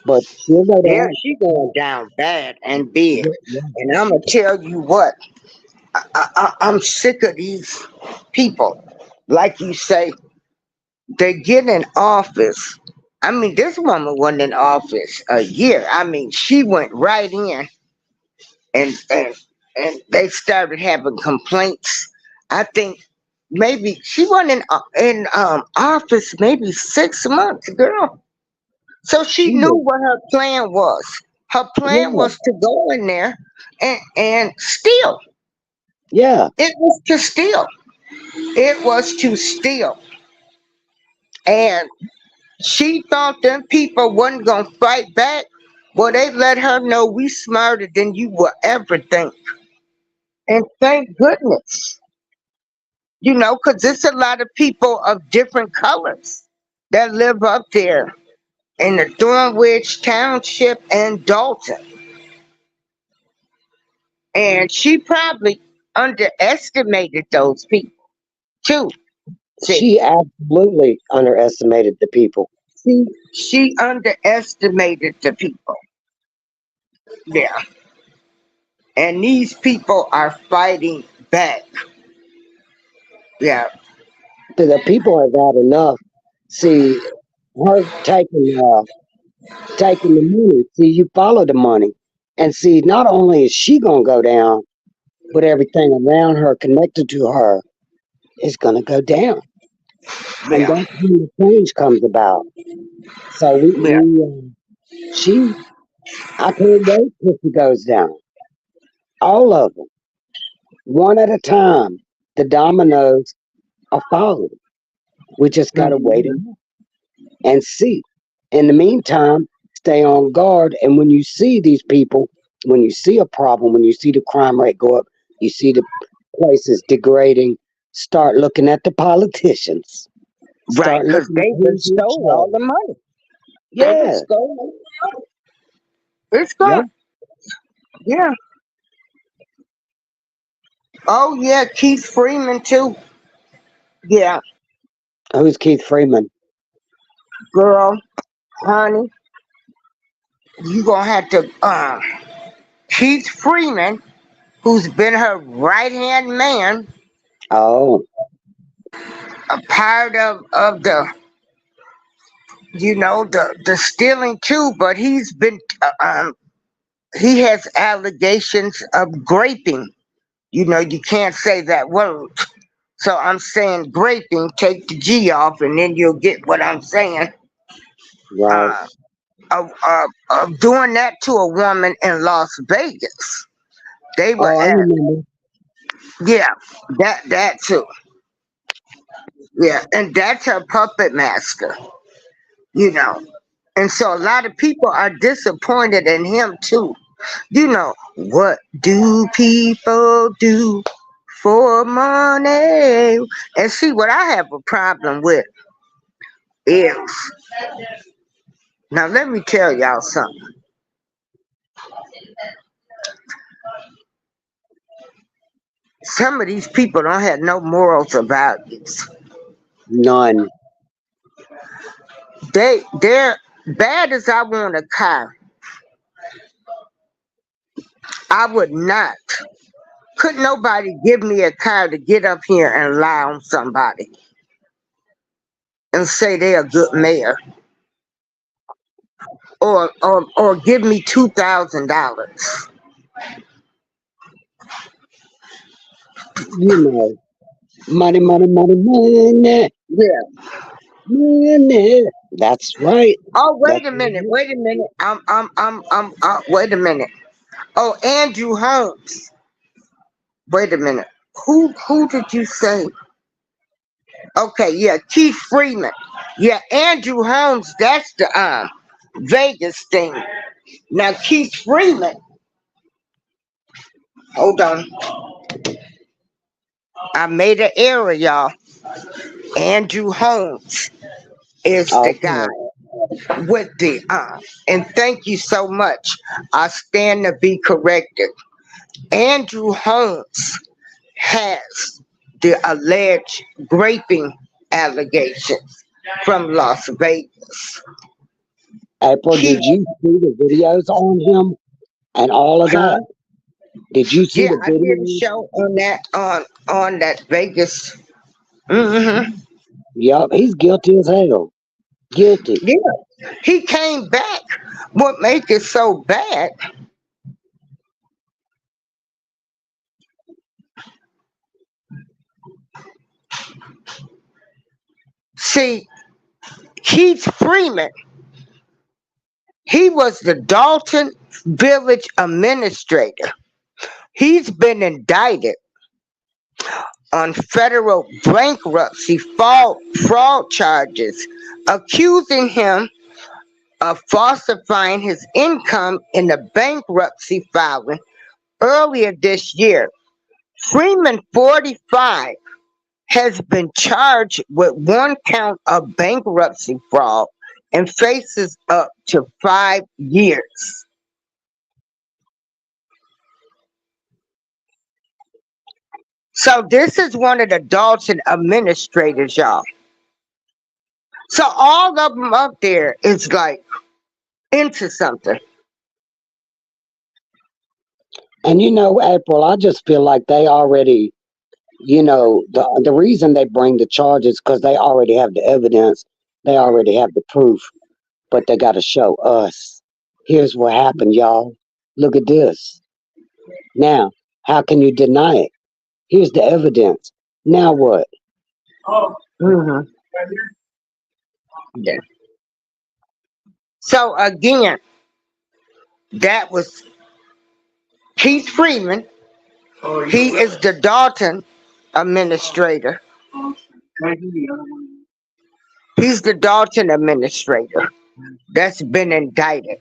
but she'll go yeah, down. she going down bad and big. Yeah, yeah. And I'm gonna tell you what, I'm sick of these people. Like you say, they get in office. I mean, this woman wasn't in office a year. I mean, she went right in and and and they started having complaints. I think maybe she wasn't in office maybe 6 months, girl. So she She knew was. what her plan was. Her plan Yeah, was to go in there and steal. yeah. It was to steal. It was to steal. And she thought them people wasn't gonna fight back. Well, they let her know we smarter than you will ever think. And thank goodness, because there's a lot of people of different colors that live up there in the Thornridge Township and Dalton. And she probably underestimated those people too. See, She absolutely underestimated the people. she underestimated the people. Yeah. And these people are fighting back. Yeah. The people have had enough. See, her taking the money. See, you follow the money, and see, not only is she gonna go down, but everything around her connected to her is gonna go down, and Yeah. that's when the change comes about. So Yeah. she, I can't wait till she goes down. All of them, one at a time. The dominoes are falling. We just gotta wait Mhm. and see. In the meantime, stay on guard. And when you see these people, when you see a problem, when you see the crime rate go up, you see the places degrading, start looking at the politicians. Right, Start because looking at they done who's in stole all charge. the money. They done Yeah, stole it. It's yeah. gone. Yeah. Oh yeah, Keith Freeman too. Yeah. Who's Keith Freeman? Girl, honey, you gonna have to Keith Freeman, who's been her right hand man, Oh, a part of the stealing too, but he has allegations of graping. You can't say that word. So I'm saying graping, take the G off, and then you'll get what I'm saying. right. Uh, of doing that to a woman in Las Vegas. They were Oh, I at, remember. yeah, that too. Yeah, and that's her puppet master, you know. And so a lot of people are disappointed in him too. What do people do for money? And see, what I have a problem with is, now let me tell y'all something. Some of these people don't have no morals or values. None. They're bad as I want a car. I would not. Could nobody give me a car to get up here and lie on somebody and say they're a good mayor, or give me $2,000? You know, money, money, money, money, Yeah. money. That's right. Oh, That's wait a minute. right. Wait a minute. Wait a minute. Oh, Andrew Holmes. Wait a minute. Who did you say? Okay, yeah, Keith Freeman. Yeah, Andrew Holmes. That's the Vegas thing. Now Keith Freeman. Hold on. I made an error, y'all. Andrew Holmes is the guy Okay. with the and thank you so much. I stand to be corrected. Andrew Holmes has the alleged raping allegations from Las Vegas. April, He, did you see the videos on him and all of huh? that? Did you see Yeah, the I did a videos? show on that on that Vegas. Hmm. Yup, he's guilty as hell. Guilty. Yeah, he came back. What make it so bad? See, Keith Freeman, he was the Dalton Village administrator. He's been indicted on federal bankruptcy fraud charges, accusing him of falsifying his income in the bankruptcy filing earlier this year. Freeman, 45, has been charged with one count of bankruptcy fraud and faces up to 5 years. So this is one of the Dalton administrators, y'all. So all of them up there is like into something. And you know, April, I just feel like they already, the reason they bring the charges because they already have the evidence, they already have the proof, but they got to show us. Here's what happened, y'all. Look at this. Now, how can you deny it? Here's the evidence. Now what? Hmm. Yeah. So again, that was Keith Freeman. He is the Dalton administrator. He's the Dalton administrator that's been indicted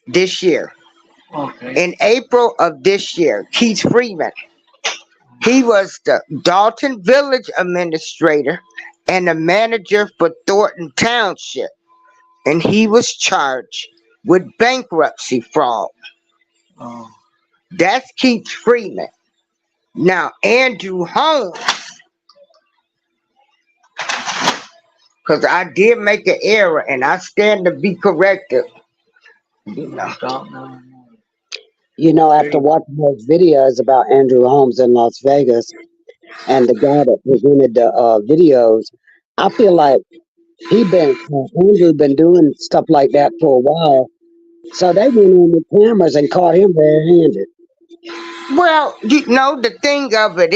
this year. In April of this year, Keith Freeman, he was the Dalton Village administrator and the manager for Thorton Township, and he was charged with bankruptcy fraud. That's Keith Freeman. Now, Andrew Holmes, because I did make an error and I stand to be corrected. You know. After watching those videos about Andrew Holmes in Las Vegas and the guy that presented the videos, I feel like Andrew been doing stuff like that for a while. So they went in with cameras and caught him red-handed. Well, the thing of it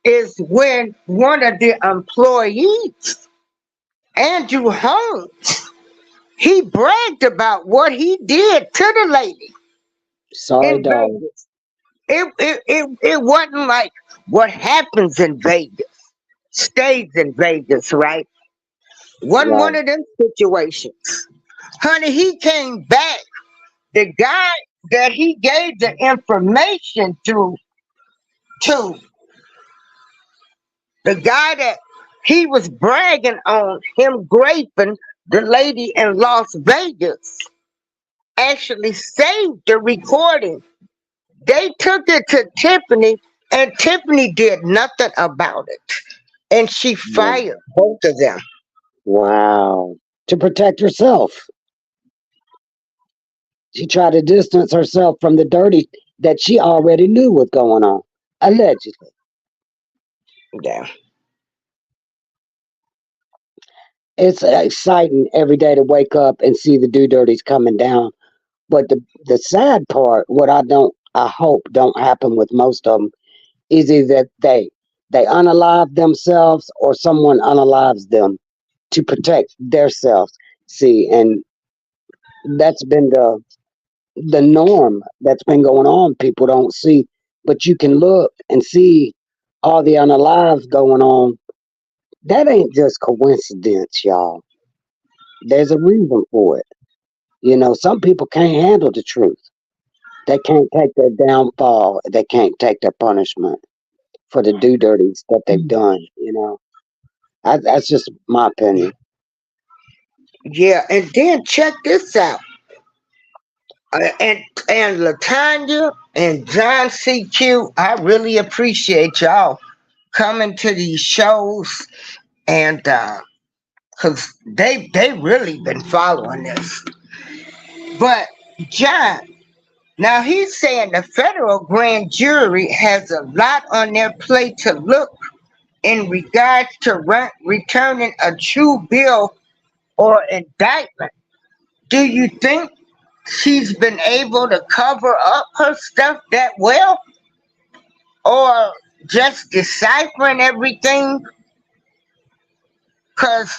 is when one of the employees, Andrew Holmes, he bragged about what he did to the lady Sorry, in dog. Vegas. It wasn't like what happens in Vegas stays in Vegas, right? Wasn't Right. one of them situations. Honey, he came back. The guy that he gave the information to the guy that he was bragging on him raping the lady in Las Vegas actually saved the recording. They took it to Tiffany, and Tiffany did nothing about it. And she Yeah. fired both of them. Wow. To protect herself. She tried to distance herself from the dirty that she already knew was going on, allegedly. Yeah. It's exciting every day to wake up and see the do dirties coming down. But the sad part, what I hope don't happen with most of them, is either they unalive themselves or someone unalives them to protect themselves. See, and that's been the norm that's been going on. People don't see, but you can look and see all the unalives going on. That ain't just coincidence, y'all. There's a reason for it. You know, some people can't handle the truth. They can't take their downfall. They can't take their punishment for the do dirties that they've done. You know, that's just my opinion. Yeah, and then check this out. And Latanya and John CQ, I really appreciate y'all coming to these shows and because they really been following this. But John, now he's saying the federal grand jury has a lot on their plate to look in regards to returning a true bill or indictment. Do you think she's been able to cover up her stuff that well? Or just deciphering everything? Because,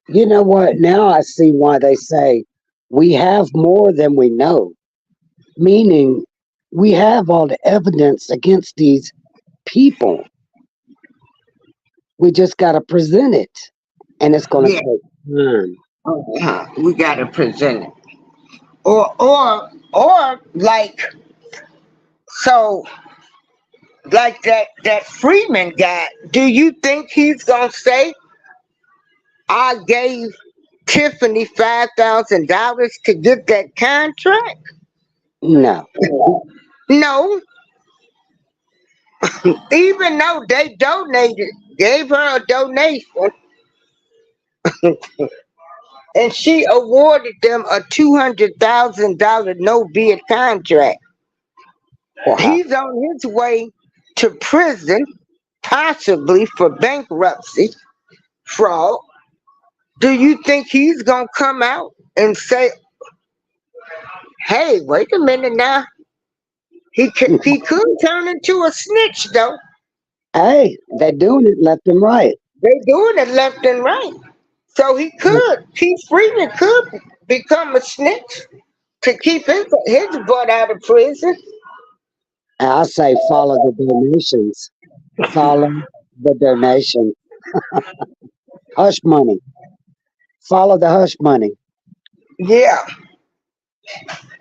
You know what? Now I see why they say we have more than we know, meaning we have all the evidence against these people. We just got to present it, and it's going to yeah, take time. we got to present it. Or like, so, like that Freeman guy, do you think he's going to say, I gave Tiffany $5,000 to get that contract? No, No, even though they donated, gave her a donation, and she awarded them a $200,000 no bid contract. wow. He's on his way to prison, possibly for bankruptcy, fraud. Do you think he's gonna come out and say, "Hey, wait a minute now"? He could turn into a snitch though. Hey, they're doing it left and right. They doing it left and right. So he could. Keith Freeman could become a snitch to keep his butt out of prison. I say follow the donations. Follow the donations. Hush money. Follow the hush money. Yeah.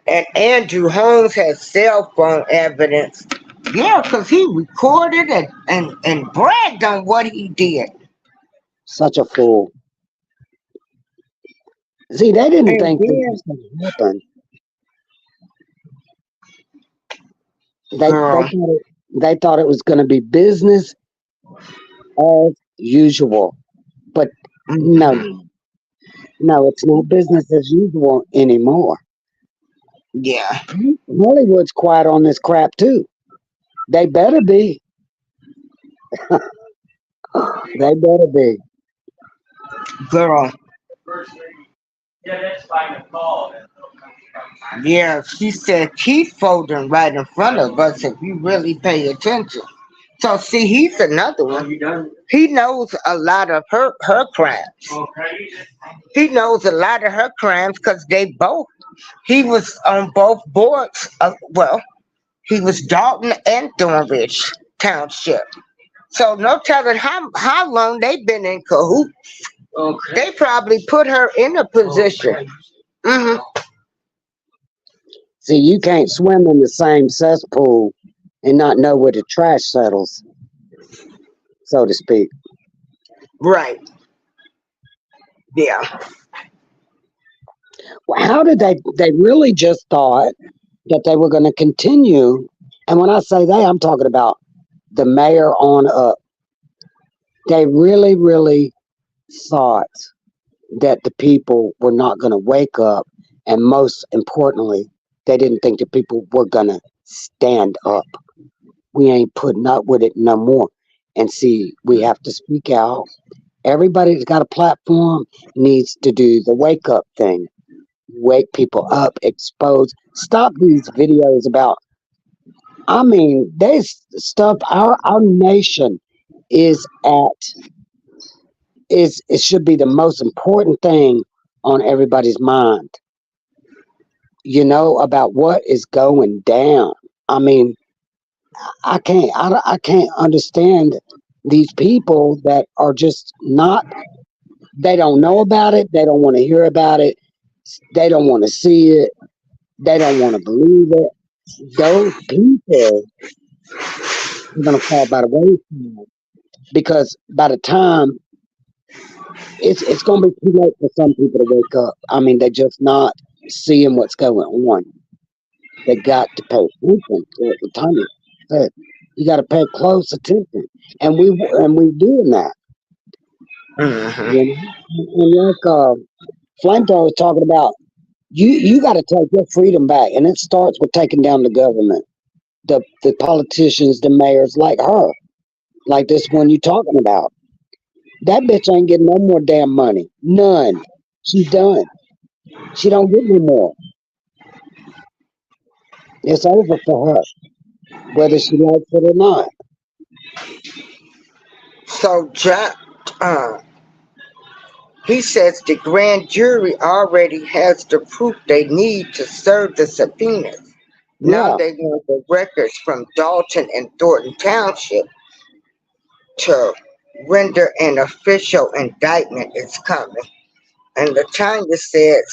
And Andrew Holmes has cell phone evidence. Yeah, because he recorded and bragged on what he did. Such a fool. See, they didn't And think this then, was going to happen. girl, They thought it was going to be business as usual. But no, mm, no, it's not business as usual anymore. yeah, Hollywood's quiet on this crap too. They better be. They better be. girl, yeah. She said keep folding right in front of us if you really pay attention. So see, he's another one. He knows a lot of her crimes. He knows a lot of her crimes because they both. He was on both boards. Well, he was Dalton and Thornridge Township. So no telling how long they've been in cahoots. They probably put her in a position. Hmm. See, you can't swim in the same cesspool and not know where the trash settles, so to speak. Right. Yeah. How did they really just thought that they were going to continue? And when I say they, I'm talking about the mayor on up. They really, really thought that the people were not going to wake up, and most importantly, they didn't think the people were going to stand up. We ain't putting up with it no more. And see, we have to speak out. Everybody that's got a platform needs to do the wake up thing. Wake people up, expose, stop these videos about, I mean, there's stuff our nation is at, is it should be the most important thing on everybody's mind, about what is going down. I mean, I can't understand these people that are just not, they don't know about it, they don't want to hear about it, they don't want to see it, they don't want to believe it. Those people are going to fall by the wayside because by the time it's going to be too late for some people to wake up. I mean, they're just not seeing what's going on. They got to pay attention. Like Tanya said, you got to pay close attention, and we doing that. Hmm. And like Flanto was talking about, you got to take your freedom back, and it starts with taking down the government, the politicians, the mayors, like her, like this one you talking about. That bitch ain't getting no more damn money. None. She's done. She don't get no more. It's over for her, whether she likes it or not. So, uh, he says the grand jury already has the proof they need to serve the subpoenas. Now Yeah. they want the records from Dalton and Thornton Township to render an official indictment is coming. And Latanya says,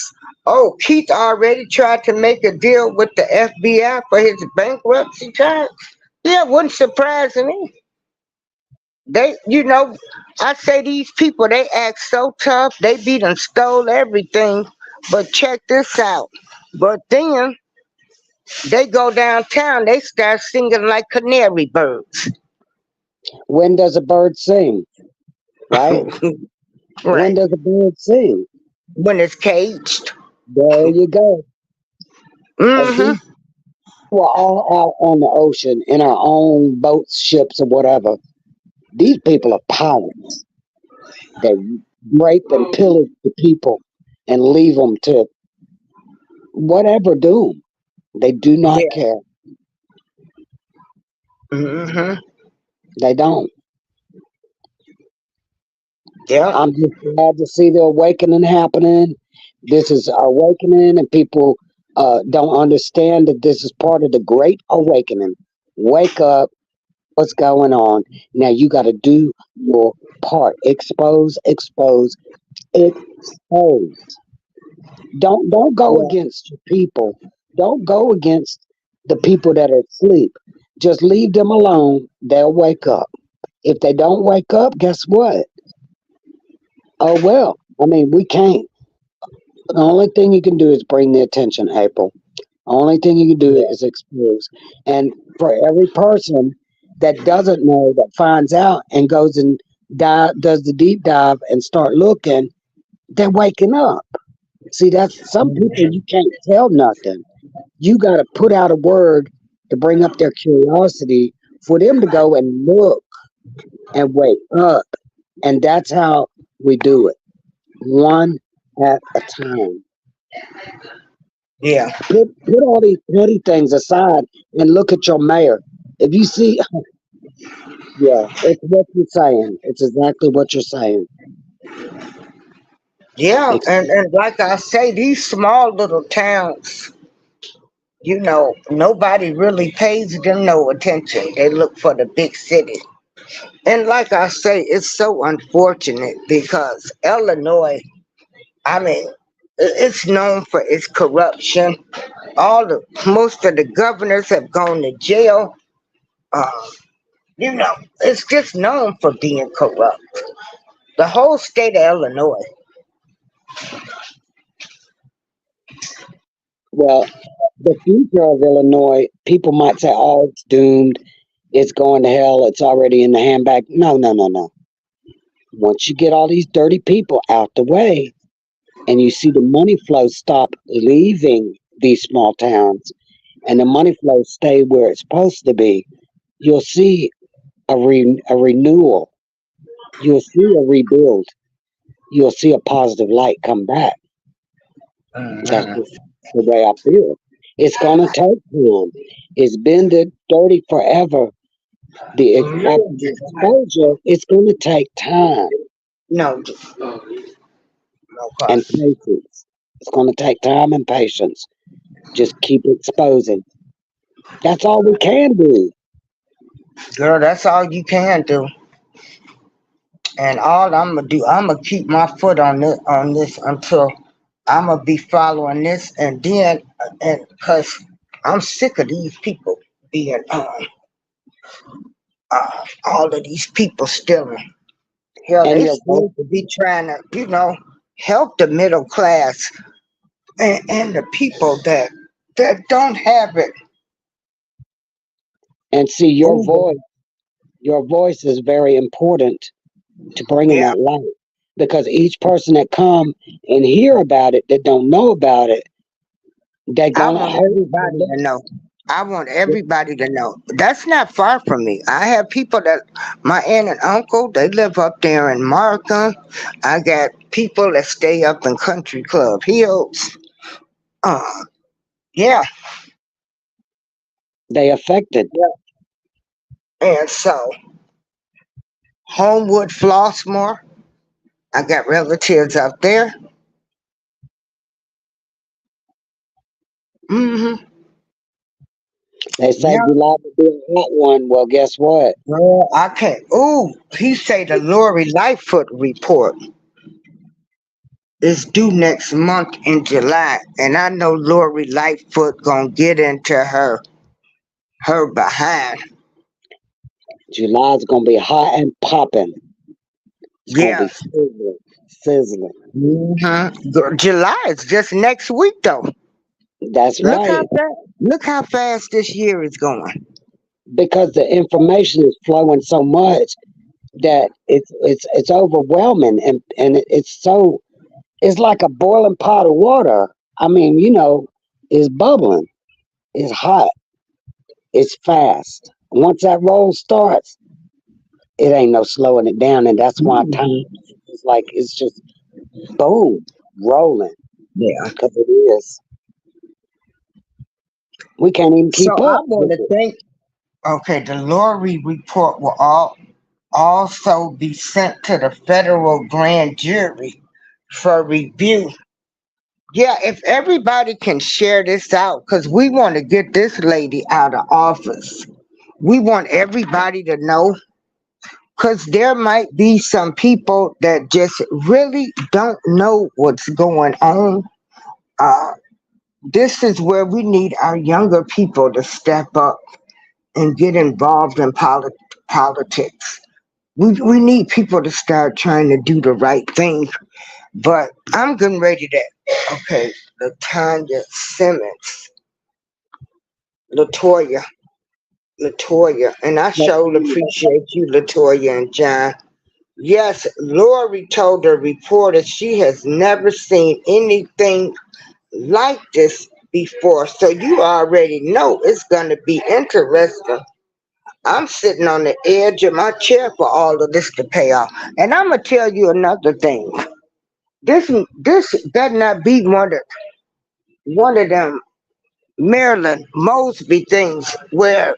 oh, Keith already tried to make a deal with the FBI for his bankruptcy charge. Yeah, wouldn't surprise me. They, I say these people, they act so tough. They beat and stole everything. But check this out. But then they go downtown, they start singing like canary birds. When does a bird sing? Right? When Right. does a bird sing? When it's caged. There you go. If Mm-hmm. these were all out on the ocean in our own boats, ships, or whatever, these people are pirates. They rape and pillage the people and leave them to whatever doom. They do not Yeah. care. Mm-hmm. They don't. Yeah. I'm just glad to see the awakening happening. This is awakening, and people don't understand that this is part of the great awakening. Wake up, what's going on? Now you got to do your part. Expose, expose, expose. Don't go Yeah. against your people. Don't go against the people that are asleep. Just leave them alone. They'll wake up. If they don't wake up, guess what? Oh well. I mean, we can't. The only thing you can do is bring the attention, April. Only thing you can do Yeah. is expose. And for every person that doesn't know, that finds out and goes and does the deep dive and start looking, they're waking up. See, that's some people you can't tell nothing. You got to put out a word to bring up their curiosity for them to go and look and wake up. And that's how we do it, one at a time. Yeah. Put all these petty things aside and look at your mayor. If you see, yeah, it's what you're saying. It's exactly what you're saying. Yeah. Ex- And like I say, these small little towns, nobody really pays them no attention. They look for the big city. And like I say, it's so unfortunate because Illinois, I mean, it's known for its corruption. Most of the governors have gone to jail. Uh, it's just known for being corrupt. The whole state of Illinois. well, the future of Illinois, people might say, "Oh, it's doomed. It's going to hell. It's already in the handbag." No, no, no, no. Once you get all these dirty people out the way and you see the money flow stop leaving these small towns and the money flow stay where it's supposed to be, you'll see a renewal. You'll see a rebuild. You'll see a positive light come back. That's Mhm. just the way I feel. It's gonna take time. It's been dirty forever. After the exposure, it's gonna take time No, no, and gosh. patience. It's gonna take time and patience. Just keep exposing. That's all we can do. Girl, that's all you can do. And all I'm gonna do, I'm gonna keep my foot on this until I'm gonna be following this, and then, and because I'm sick of these people being all of these people stealing. Hell, And they your voice, supposed to be trying to, help the middle class and the people that don't have it. and see your voice is very important to bringing Yeah, that light. Because each person that come and hear about it that don't know about it, they're I gonna want hurt. everybody to know. I want everybody to know. That's not far from me. I have people that my aunt and uncle, they live up there in Markham. I got people that stay up in Country Club Hills. Uh, yeah, They affected. yeah. And so Homewood, Flossmoor, I got relatives up there. Hmm. They say Yeah. July will be a hot one. Well, guess what? Well, I can't. Ooh, he say the Lori Lightfoot report is due next month in July, and I know Lori Lightfoot gonna get into her behind. July's gonna be hot and popping. It's gonna be Yes. sizzling, sizzling. July is just next week though. That's Look how right. fast. Look how fast this year is going. Because the information is flowing so much that it's overwhelming and it's so it's like a boiling pot of water. I mean, it's bubbling. It's hot. It's fast. Once that roll starts, it ain't no slowing it down, and that's why time Mhm. is like it's just boom rolling Yeah. because it is. We can't even So keep I up want with to it. think. Okay, the Lori report will also be sent to the federal grand jury for review. Yeah, if everybody can share this out, because we want to get this lady out of office. We want everybody to know, because there might be some people that just really don't know what's going on. Uh, this is where we need our younger people to step up and get involved in politics. We need people to start trying to do the right thing. But I'm getting ready to. Okay, Latanya Simmons, Latoya, Latoya, and I But sure appreciate you, Latoya and John. Yes, Lori told the reporter she has never seen anything like this before, so you already know it's going to be interesting. I'm sitting on the edge of my chair for all of this to pay off. And I'm gonna tell you another thing. This better not be one of them Marilyn Mosby things where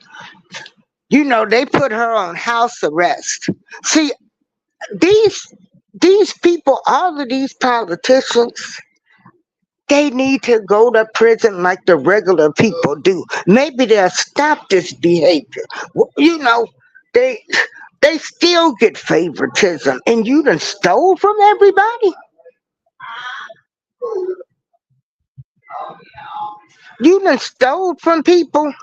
they put her on house arrest. See, these these people, all of these politicians, they need to go to prison like the regular people do. Maybe they'll stop this behavior. They they still get favoritism, and you done stole from everybody. You done stole from people,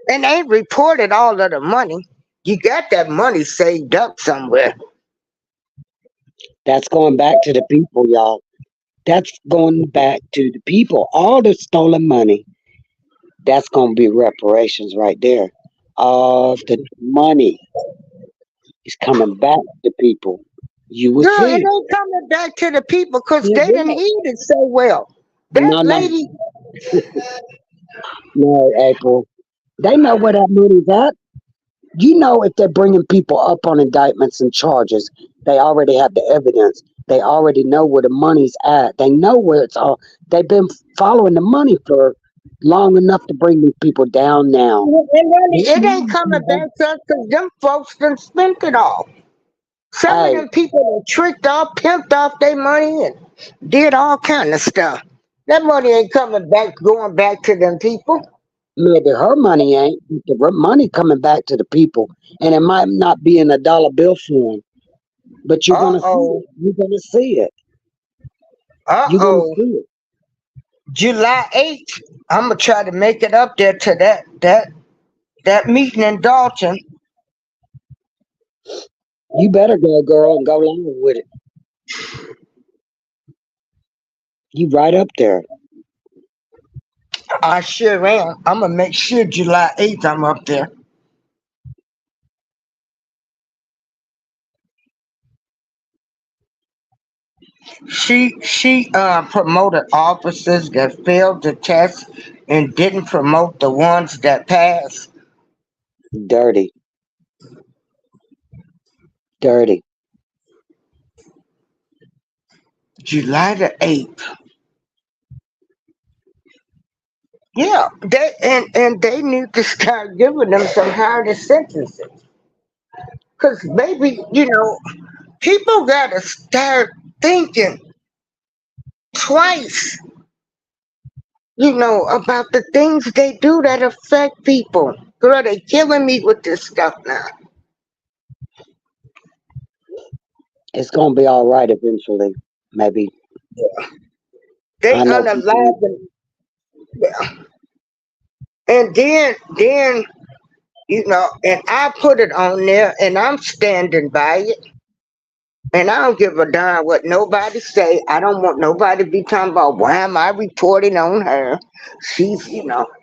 and they reported all of the money. You got that money saved up somewhere. that's going back to the people, y'all. That's going back to the people. All the stolen money, that's going to be reparations right there. All the money It's coming back to people. You will Girl, it see. ain't coming back to the people because It they didn't will. heed it so well. That No, no, lady, no, April. They know where that money's at. You know, if they're bringing people up on indictments and charges, they already have the evidence. They already know where the money's at. They know where it's all. They've been following the money for long enough to bring these people down now. it ain't coming back to us because them folks done spent it all. Some of Hey, them people that tricked off, pimped off their money and did all kind of stuff. That money ain't coming back, going back to them people. maybe her money ain't. But the money coming back to the people, and it might not be in a dollar bill form, but you're gonna see Uh-oh. it. You're gonna see it. You're gonna Uh-oh. see it. July 8th, I'm gonna try to make it up there to that meeting in Dalton. You better go, girl, and go along with it. You right up there. I sure am. I'm gonna make sure July 8th I'm up there. She promoted officers that failed the test and didn't promote the ones that passed. Dirty, dirty. July the 8th. Yeah, and they need to start giving them some harder sentences. Cause maybe, people gotta start thinking twice, about the things they do that affect people. Girl, they killing me with this stuff now. It's gonna be all right eventually. Maybe. They I know people. unalive and then, and I put it on there and I'm standing by it. And I don't give a darn what nobody say. I don't want nobody to be talking about why am I reporting on her.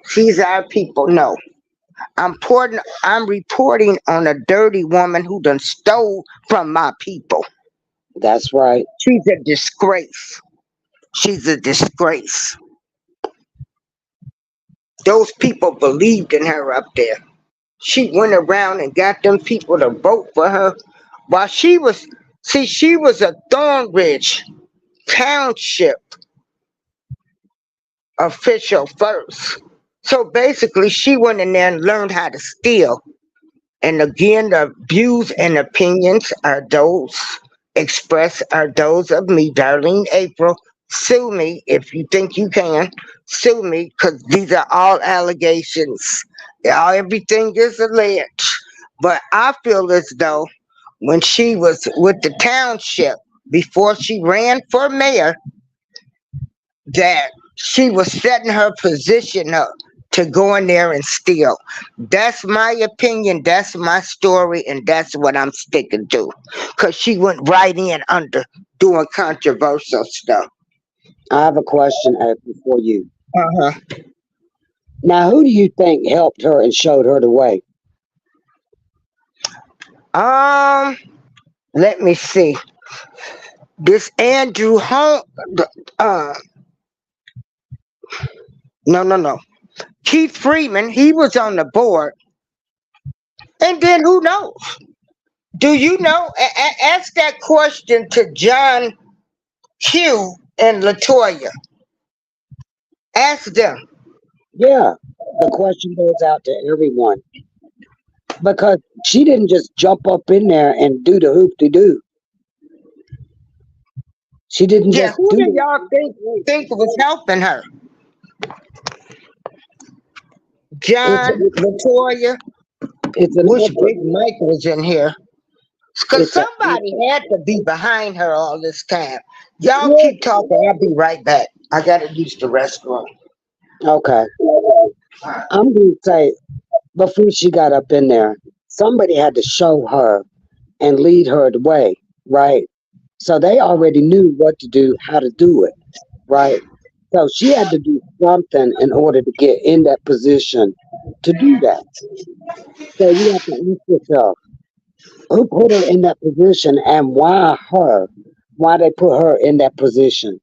She's our people. No. I'm reporting on a dirty woman who done stole from my people. That's right. She's a disgrace. She's a disgrace. Those people believed in her up there. She went around and got them people to vote for her. While she was a Thornridge Township official first. So basically, she went in there and learned how to steal. And again, the views and opinions expressed are those of me, Darlene April. Sue me if you think you can. Sue me because these are all allegations. Everything is alleged. But I feel as though when she was with the township, before she ran for mayor, that she was setting her position up to go in there and steal. That's my opinion. That's my story, and that's what I'm sticking to. Cause she went right in under doing controversial stuff. I have a question for you. Uh Now, who do you think helped her and showed her the way? huh. Let me see. This Andrew Home. Uh, no. Keith Freeman. He was on the board, and then who knows? Do you know? Ask that question to John Hugh and Latoya. Ask them. Yeah, the question goes out to everyone because she didn't just jump up in there and do the hoop de doo. She didn't Yeah, just who do do it. y'all think was helping her? It's John, Latoya. it's an Wish effort. Big Mike was in here. Cause It's an somebody effort. had to be behind her all this time. Y'all Yeah. keep talking. I'll be right back. I gotta use the restroom. Okay. I'm gonna say before she got up in there, somebody had to show her and lead her the way, right? So they already knew what to do, how to do it, right? So she had to do something in order to get in that position to do that. So you have to ask yourself, Who put her in that position, and why her? Why they put her in that position?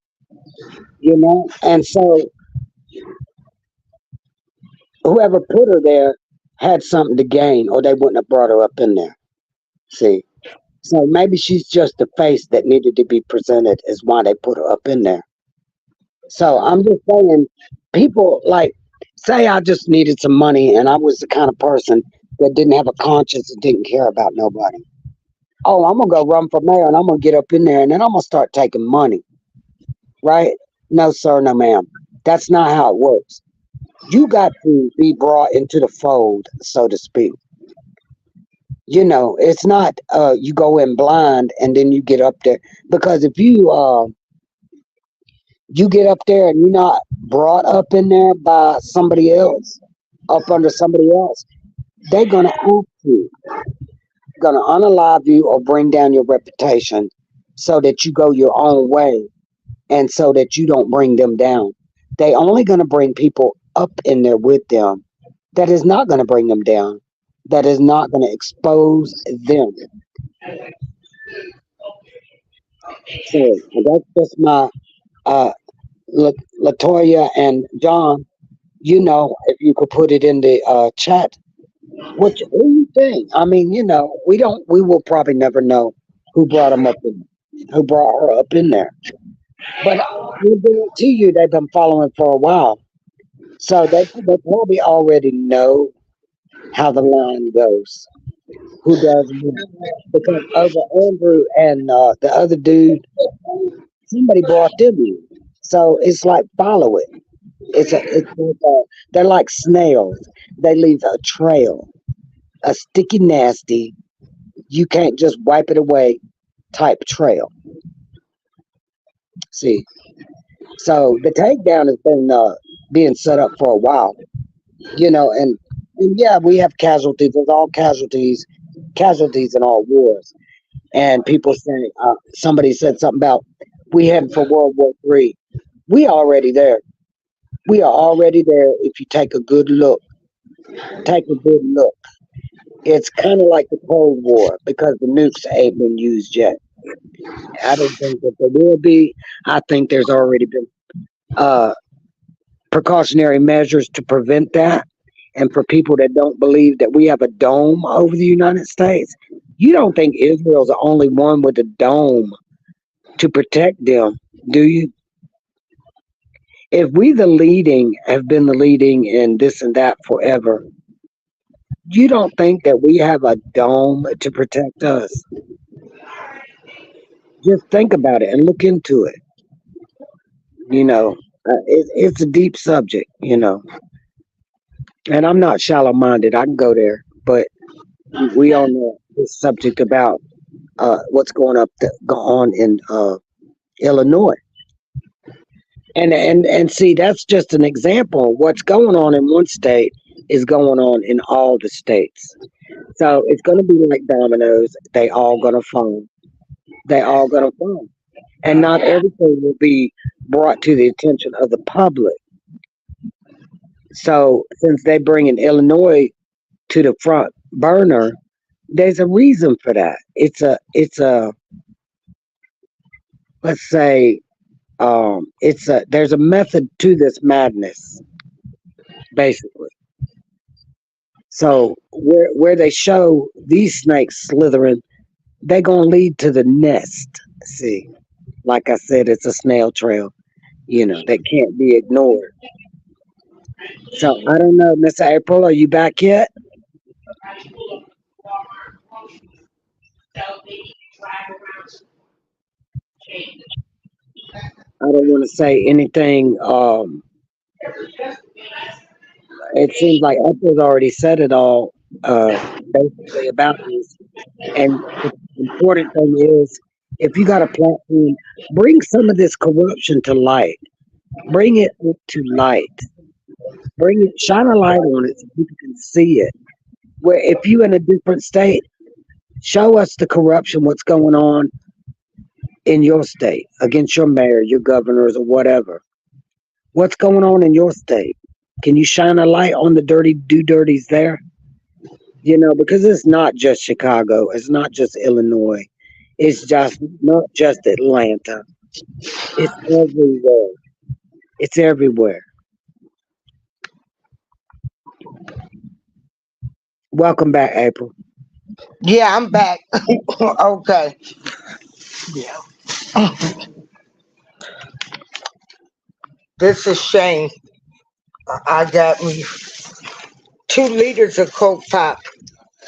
And so whoever put her there had something to gain, or they wouldn't have brought her up in there. See, so maybe she's just the face that needed to be presented, is why they put her up in there. So I'm just saying, people like, say I just needed some money and I was the kind of person that didn't have a conscience and didn't care about nobody. Oh, I'm gonna go run for mayor and I'm gonna get up in there and then I'm gonna start taking money, right? No, sir, no, ma'am. That's not how it works. You got to be brought into the fold, so to speak. It's not you go in blind and then you get up there, because if you get up there and you're not brought up in there by somebody else, up under somebody else, they're gonna off you, gonna unalive you or bring down your reputation so that you go your own way and so that you don't bring them down. They only gonna bring people up in there with them. That is not gonna bring them down. That is not gonna expose them. So that's just my uh Latoya and John, if you could put it in the chat, what do you think? I mean, we will probably never know who brought them up in, who brought her up in there. But I guarantee you, they've been following for a while, so they probably already know how the line goes. Who does what? Because over Andrew and the other dude, somebody brought them in, so it's like follow it. They're like snails. They leave a trail, a sticky, nasty, you can't just wipe it away type trail. See, so the takedown has been being set up for a while, and yeah, we have casualties. There's all casualties in all wars. And people say, somebody said something about we heading for World War III. We already there. We are already there. If you take a good look, take a good look. It's kind of like the Cold War because the nukes ain't been used yet. I don't think that there will be. I think there's already been uh, precautionary measures to prevent that. And for people that don't believe that we have a dome over the United States, you don't think Israel's the only one with a dome to protect them, do you? If we have been the leading in this and that forever, you don't think that we have a dome to protect us? Just think about it and look into it. It's a deep subject. And I'm not shallow minded. I can go there, but we all know this subject about what's on in Illinois. And see, that's just an example. What's going on in one state is going on in all the states. So it's going to be like dominoes. They all going to fall. They all going to fall. And not everything will be brought to the attention of the public. So since they bring in Illinois to the front burner, there's a reason for that. It's a let's say there's a method to this madness, basically. So where they show these snakes slithering, they're gonna lead to the nest. See, like I said, it's a snail trail, that can't be ignored. So I don't know, Miss April, are you back yet? I don't want to say anything. It seems like April's already said it all, basically about this. And the important thing is, if you got a platform, bring some of this corruption to light. Bring it up to light. Shine a light on it so people can see it. Where if you in a different state, show us the corruption, what's going on in your state against your mayor, your governors, or whatever. What's going on in your state? Can you shine a light on the dirties there? Because it's not just Chicago, it's not just Illinois, it's just not just Atlanta. It's everywhere. It's everywhere. Welcome back, April. Yeah, I'm back. Okay. Yeah. This is Shane. I got me 2 liters of Coke Pop.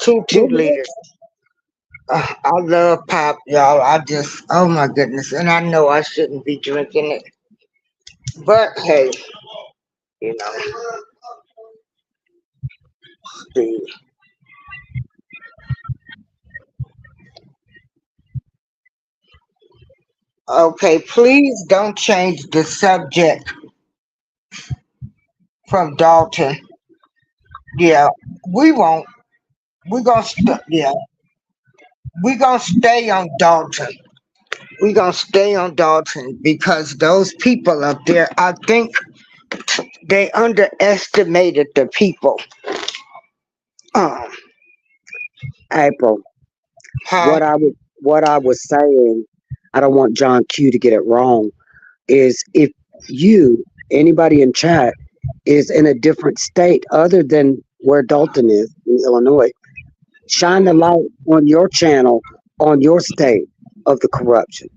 Two What? liters. I love pop, y'all. I just, oh my goodness. And I know I shouldn't be drinking it. But hey, you know, see. Okay, please don't change the subject from Dalton. Yeah, we won't. Yeah, we gonna stay on Dalton. We gonna stay on Dalton because those people up there, I think they underestimated the people. Um, April. huh? What I was saying, I don't want John Q to get it wrong, is if anybody in chat, is in a different state other than where Dalton is in Illinois, shine the light on your channel, on your state of the corruption.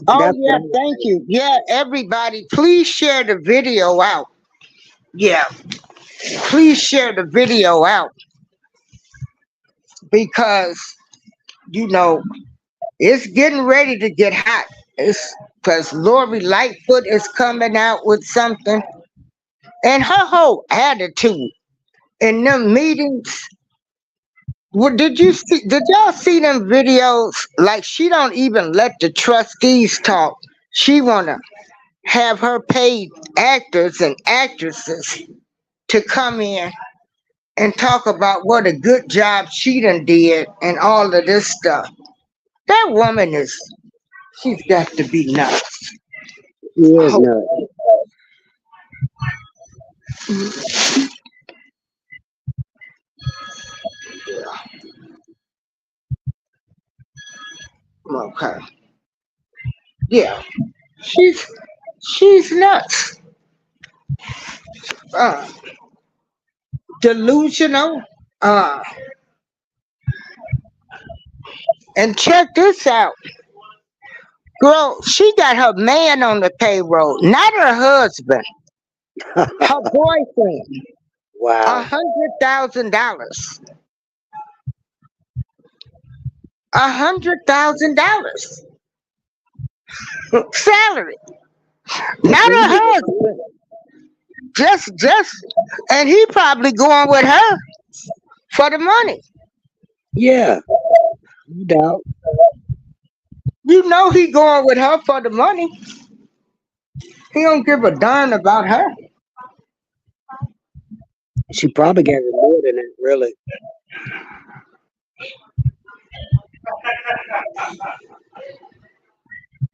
Oh That's what yeah, I'm thank saying. you. Yeah, everybody, please share the video out. Yeah, please share the video out because you know it's getting ready to get hot. It's because Lori Lightfoot is coming out with something, and her whole attitude in them meetings. What did you see? Did y'all see them videos? Like she don't even let the trustees talk. She wanna have her paid actors and actresses to come in and talk about what a good job she done did and all of this stuff. That woman is, she's got to be nuts. He is Oh, nuts. okay. Yeah, she's she's nuts. Uh, delusional. Uh, and check this out. Girl, she got her man on the payroll, not her husband, her boyfriend. a Wow. hundred thousand dollars. $100,000 salary, not her husband. Just, and he probably going with her for the money. Yeah, no doubt. You know he going with her for the money. He don't give a darn about her. She probably gave him more than that, really.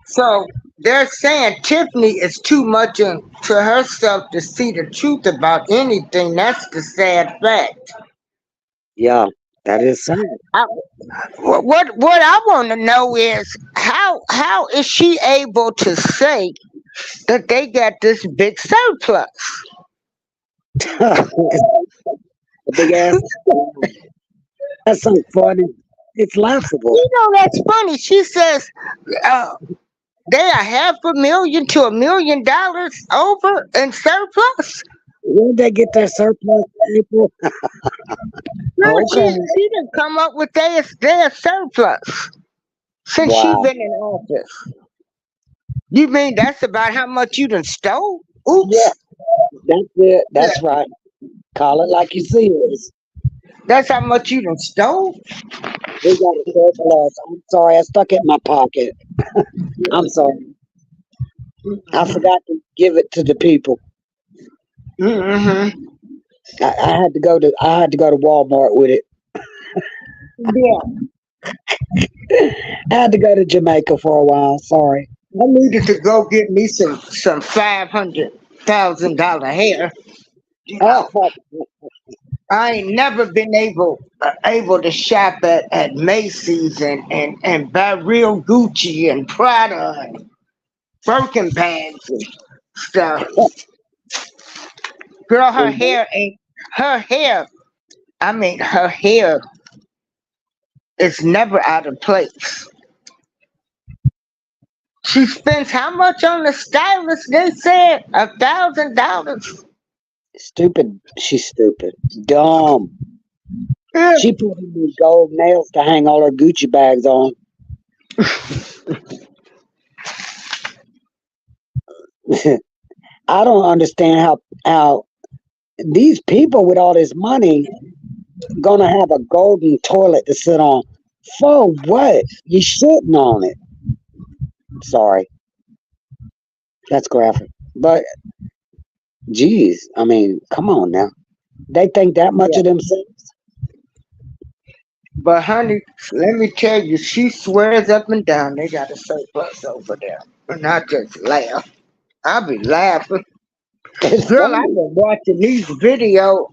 So they're saying Tiffany is too much into herself to see the truth about anything. That's the sad fact. Yeah, that is sad. I, what I want to know is how is she able to say that they got this big surplus? It's a big ass. That's so funny. It's laughable. That's funny. She says uh, they are $500,000 to $1 million over in surplus. Where'd they get their surplus, April? No, Okay. she didn't come up with their surplus since she Wow. been in office. You mean that's about how much you done stole? Yeah, Oops. that's it. Yeah. That's right. Call it like you see it. That's how much you done stole? We got a surplus. I'm sorry, I stuck it in my pocket. I'm sorry. I forgot to give it to the people. Mm-hmm. I had to go to Walmart with it. Yeah. I had to go to Jamaica for a while. Sorry. I needed to go get me some $500,000 hair. You know. Oh, I ain't never been able to shop at Macy's and buy real Gucci and Prada and Birkin bags and stuff. Girl, her And hair ain't her hair. I mean, her hair is never out of place. She spends how much on the stylist? They said $1,000. stupid. She's stupid. Dumb. Yeah. She put in these gold nails to hang all her Gucci bags on. I don't understand how these people with all this money gonna have a golden toilet to sit on. For what? You shitting on it. Sorry, that's graphic. But geez, I mean, come on now. They think that much Yeah. of themselves. But honey, let me tell you, she swears up and down they got a surplus over there. And I just laugh. I be laughing. It's Girl, I've funny. been watching these videos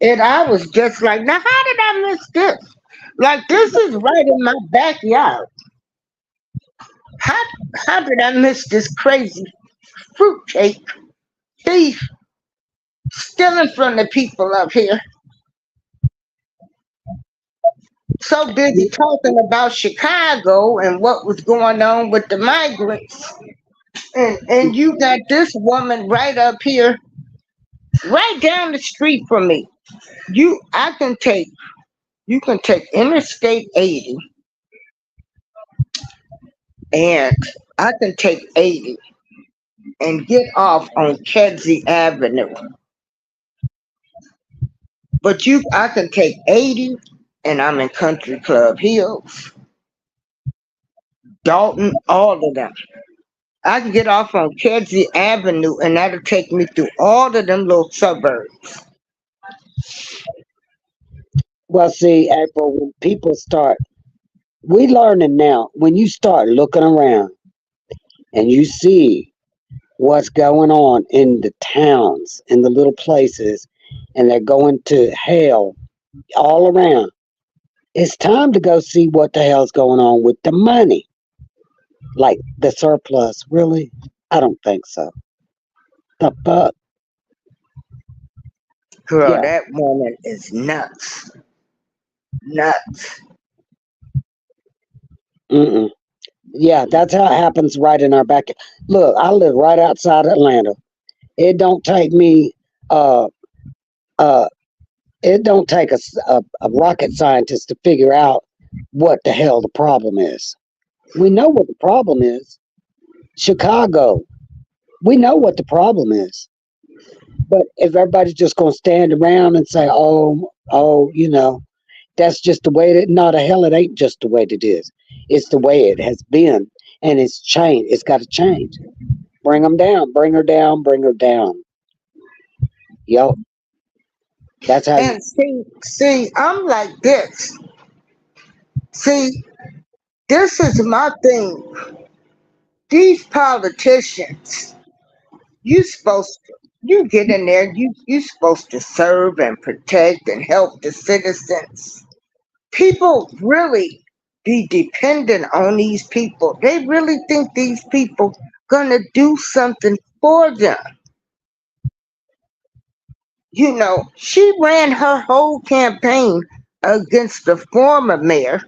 and I was just like, now how did I miss this? Like this is right in my backyard. How how did I miss this crazy fruitcake thief stealing from the people up here? So busy talking about Chicago and what was going on with the migrants. And you got this woman right up here, right down the street from me. I can take you can take Interstate 80 and I can take 80 and get off on Kedzie Avenue. But I can take 80 and I'm in Country Club Hills, Dalton, all of them. I can get off on Kedzie Avenue and that'll take me through all of them little suburbs. Well, see, April, when people start, we learning now. When you start looking around and you see what's going on in the towns, in the little places, and they're going to hell all around. It's time to go see what the hell's going on with the money. Like the surplus, really? I don't think so. The fuck? Girl, Yeah. that woman is nuts. Nuts. Mm-mm. Yeah, that's how it happens right in our back. Look, I live right outside Atlanta. It don't take me, uh, uh, it don't take a rocket scientist to figure out what the hell the problem is. We know what the problem is. Chicago, we know what the problem is. But if everybody's just going to stand around and say, oh, that's just the way it, no, the hell, it ain't just the way it is. It's the way it has been, and it's changed. It's got to change. Bring them down. Bring her down. Bring her down. Yo, that's how you. And see, I'm like this. See, this is my thing. These politicians, you get in there, you supposed to serve and protect and help the citizens. People really be dependent on these people. They really think these people gonna do something for them. She ran her whole campaign against the former mayor.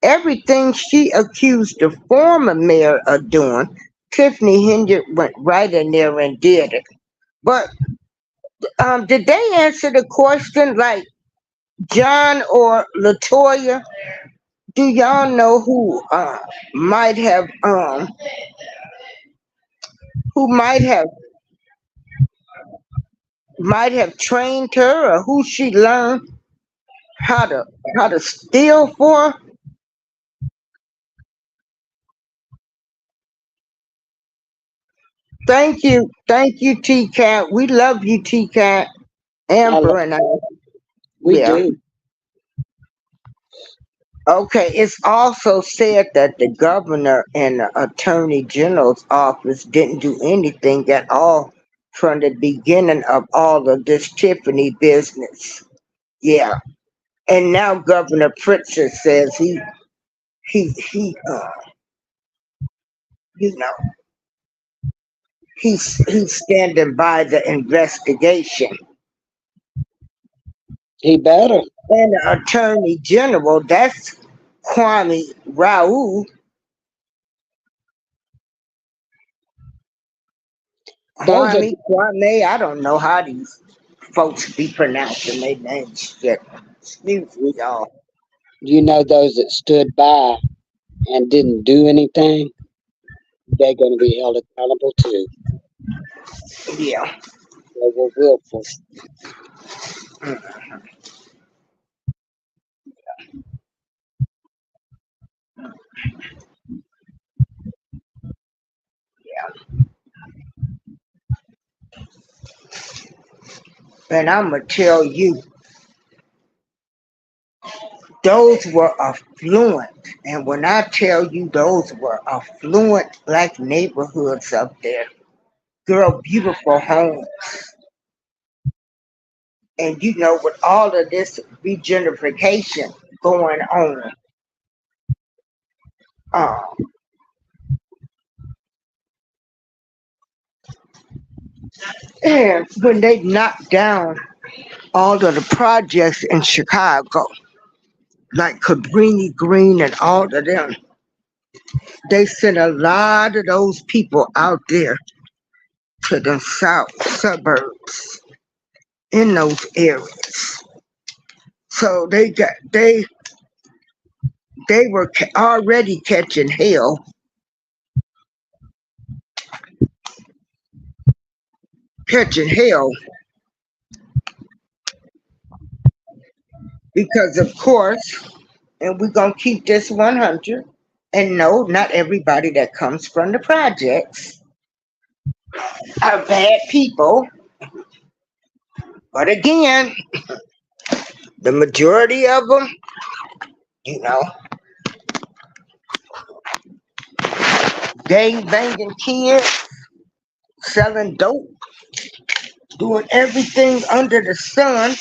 Everything she accused the former mayor of doing, Tiffany Henyard went right in there and did it. But did they answer the question like John or Latoya? Do y'all know who might have um who might have trained her or who she learned how to how to steal for? Thank you, T Cat. We love you, T Cat. I love, Amber and I. we Yeah. do. Okay. It's also said that the governor and the attorney general's office didn't do anything at all from the beginning of all of this Tiffany business. Yeah. And now Governor Pritzker says he you know, he's standing by the investigation. He better. And the Attorney General, that's Kwame Raoul. Those are, Kwame, I don't know how these folks be pronouncing their names. Shit. Excuse me, y'all. those that stood by and didn't do anything, they're going to be held accountable too. Yeah. They were willful. And I'm going to tell you, those were affluent. And when I tell you those were affluent black neighborhoods up there, girl, beautiful homes. And with all of this regentrification going on, uh, and when they knocked down all of the projects in Chicago, like Cabrini Green and all of them, they sent a lot of those people out there to the south suburbs in those areas. So they were already catching hell because of course, and we're gonna keep this 100. And no, not everybody that comes from the projects are bad people. But again, the majority of them, you know, gang banging kids, selling dope, doing everything under the sun.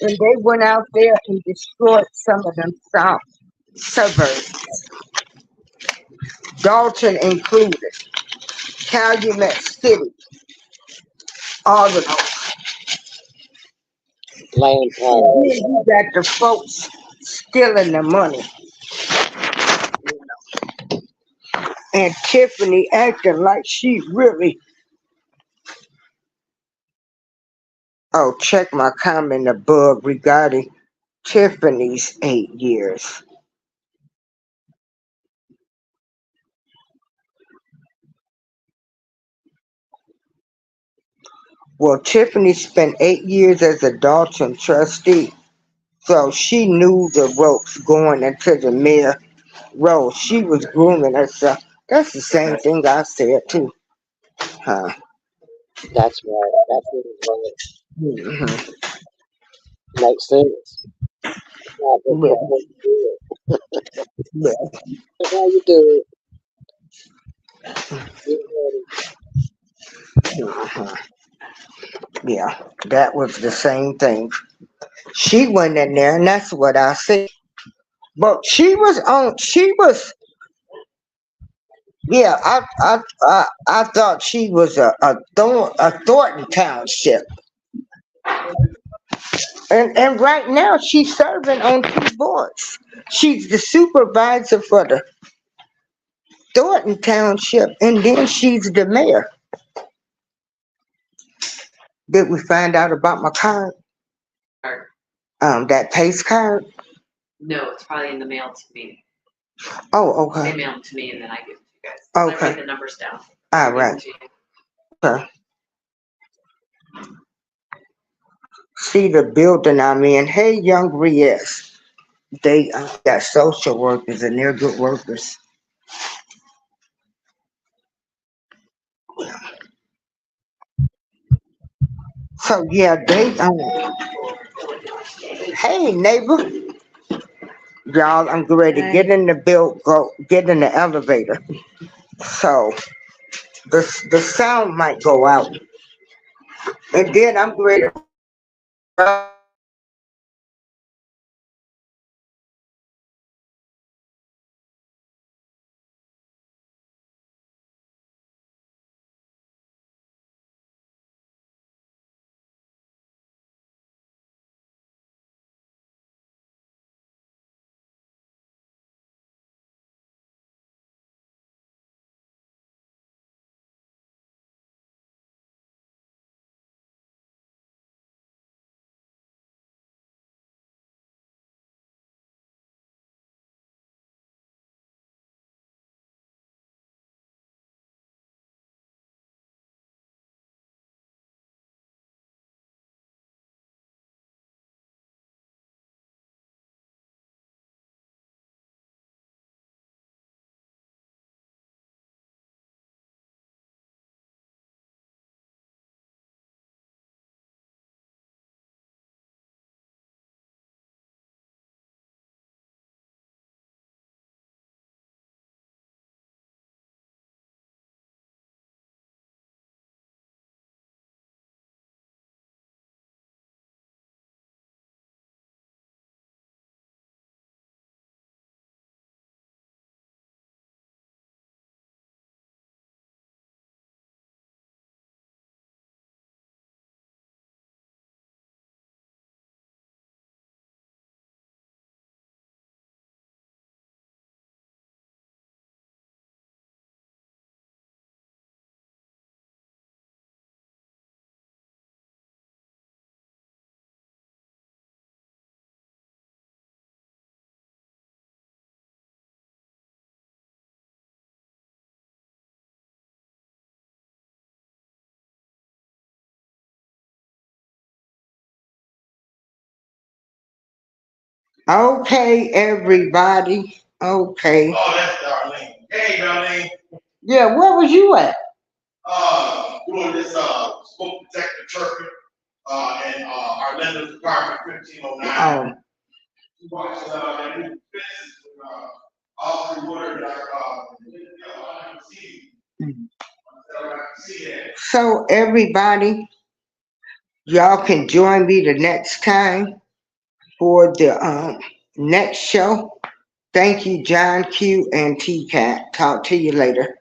And they went out there and destroyed some of them south suburbs, Dalton included, Calumet City, all of those. Land And prices. then you got the folks stealing the money. And Tiffany acting like she really. Oh, check my comment above regarding Tiffany's 8 years. Well, Tiffany spent 8 years as a Dalton trustee, so she knew the ropes going into the mayor role. She was grooming herself. That's the same thing I said too. Huh. That's right. That's what it Mhm. makes sense. Not just Yeah, how you do it. yeah, That's how you do it. Get ready. mhm. Yeah, that was the same thing. She went in there, and that's what I said. But she was on. She was. Yeah, I thought she was a Thornton Township, and right now she's serving on 2 boards. She's the supervisor for the Thornton Township, and then she's the mayor. Did we find out about my card? That pace card. No, it's probably in the mail to me. Oh, They okay. mail them to me and then I give them to you guys. I Okay. write the numbers down. All Give them right. to you. Okay. See the building I'm in. Hey, young Ries. They got social workers and they're good workers. So yeah, they hey neighbor, y'all, I'm ready to get in the get in the elevator. So the sound might go out. And then I'm ready to Okay, everybody. Okay. Oh, that's Darlene. Hey, Darlene. Yeah, where was you at? Doing this smoke detector chirping in our lenders department 1509. Oh, Watching the new fences with all three water I can see. I can see that. so everybody, y'all can join me the next time for the next show. Thank you, John Q and T Cat. Talk to you later.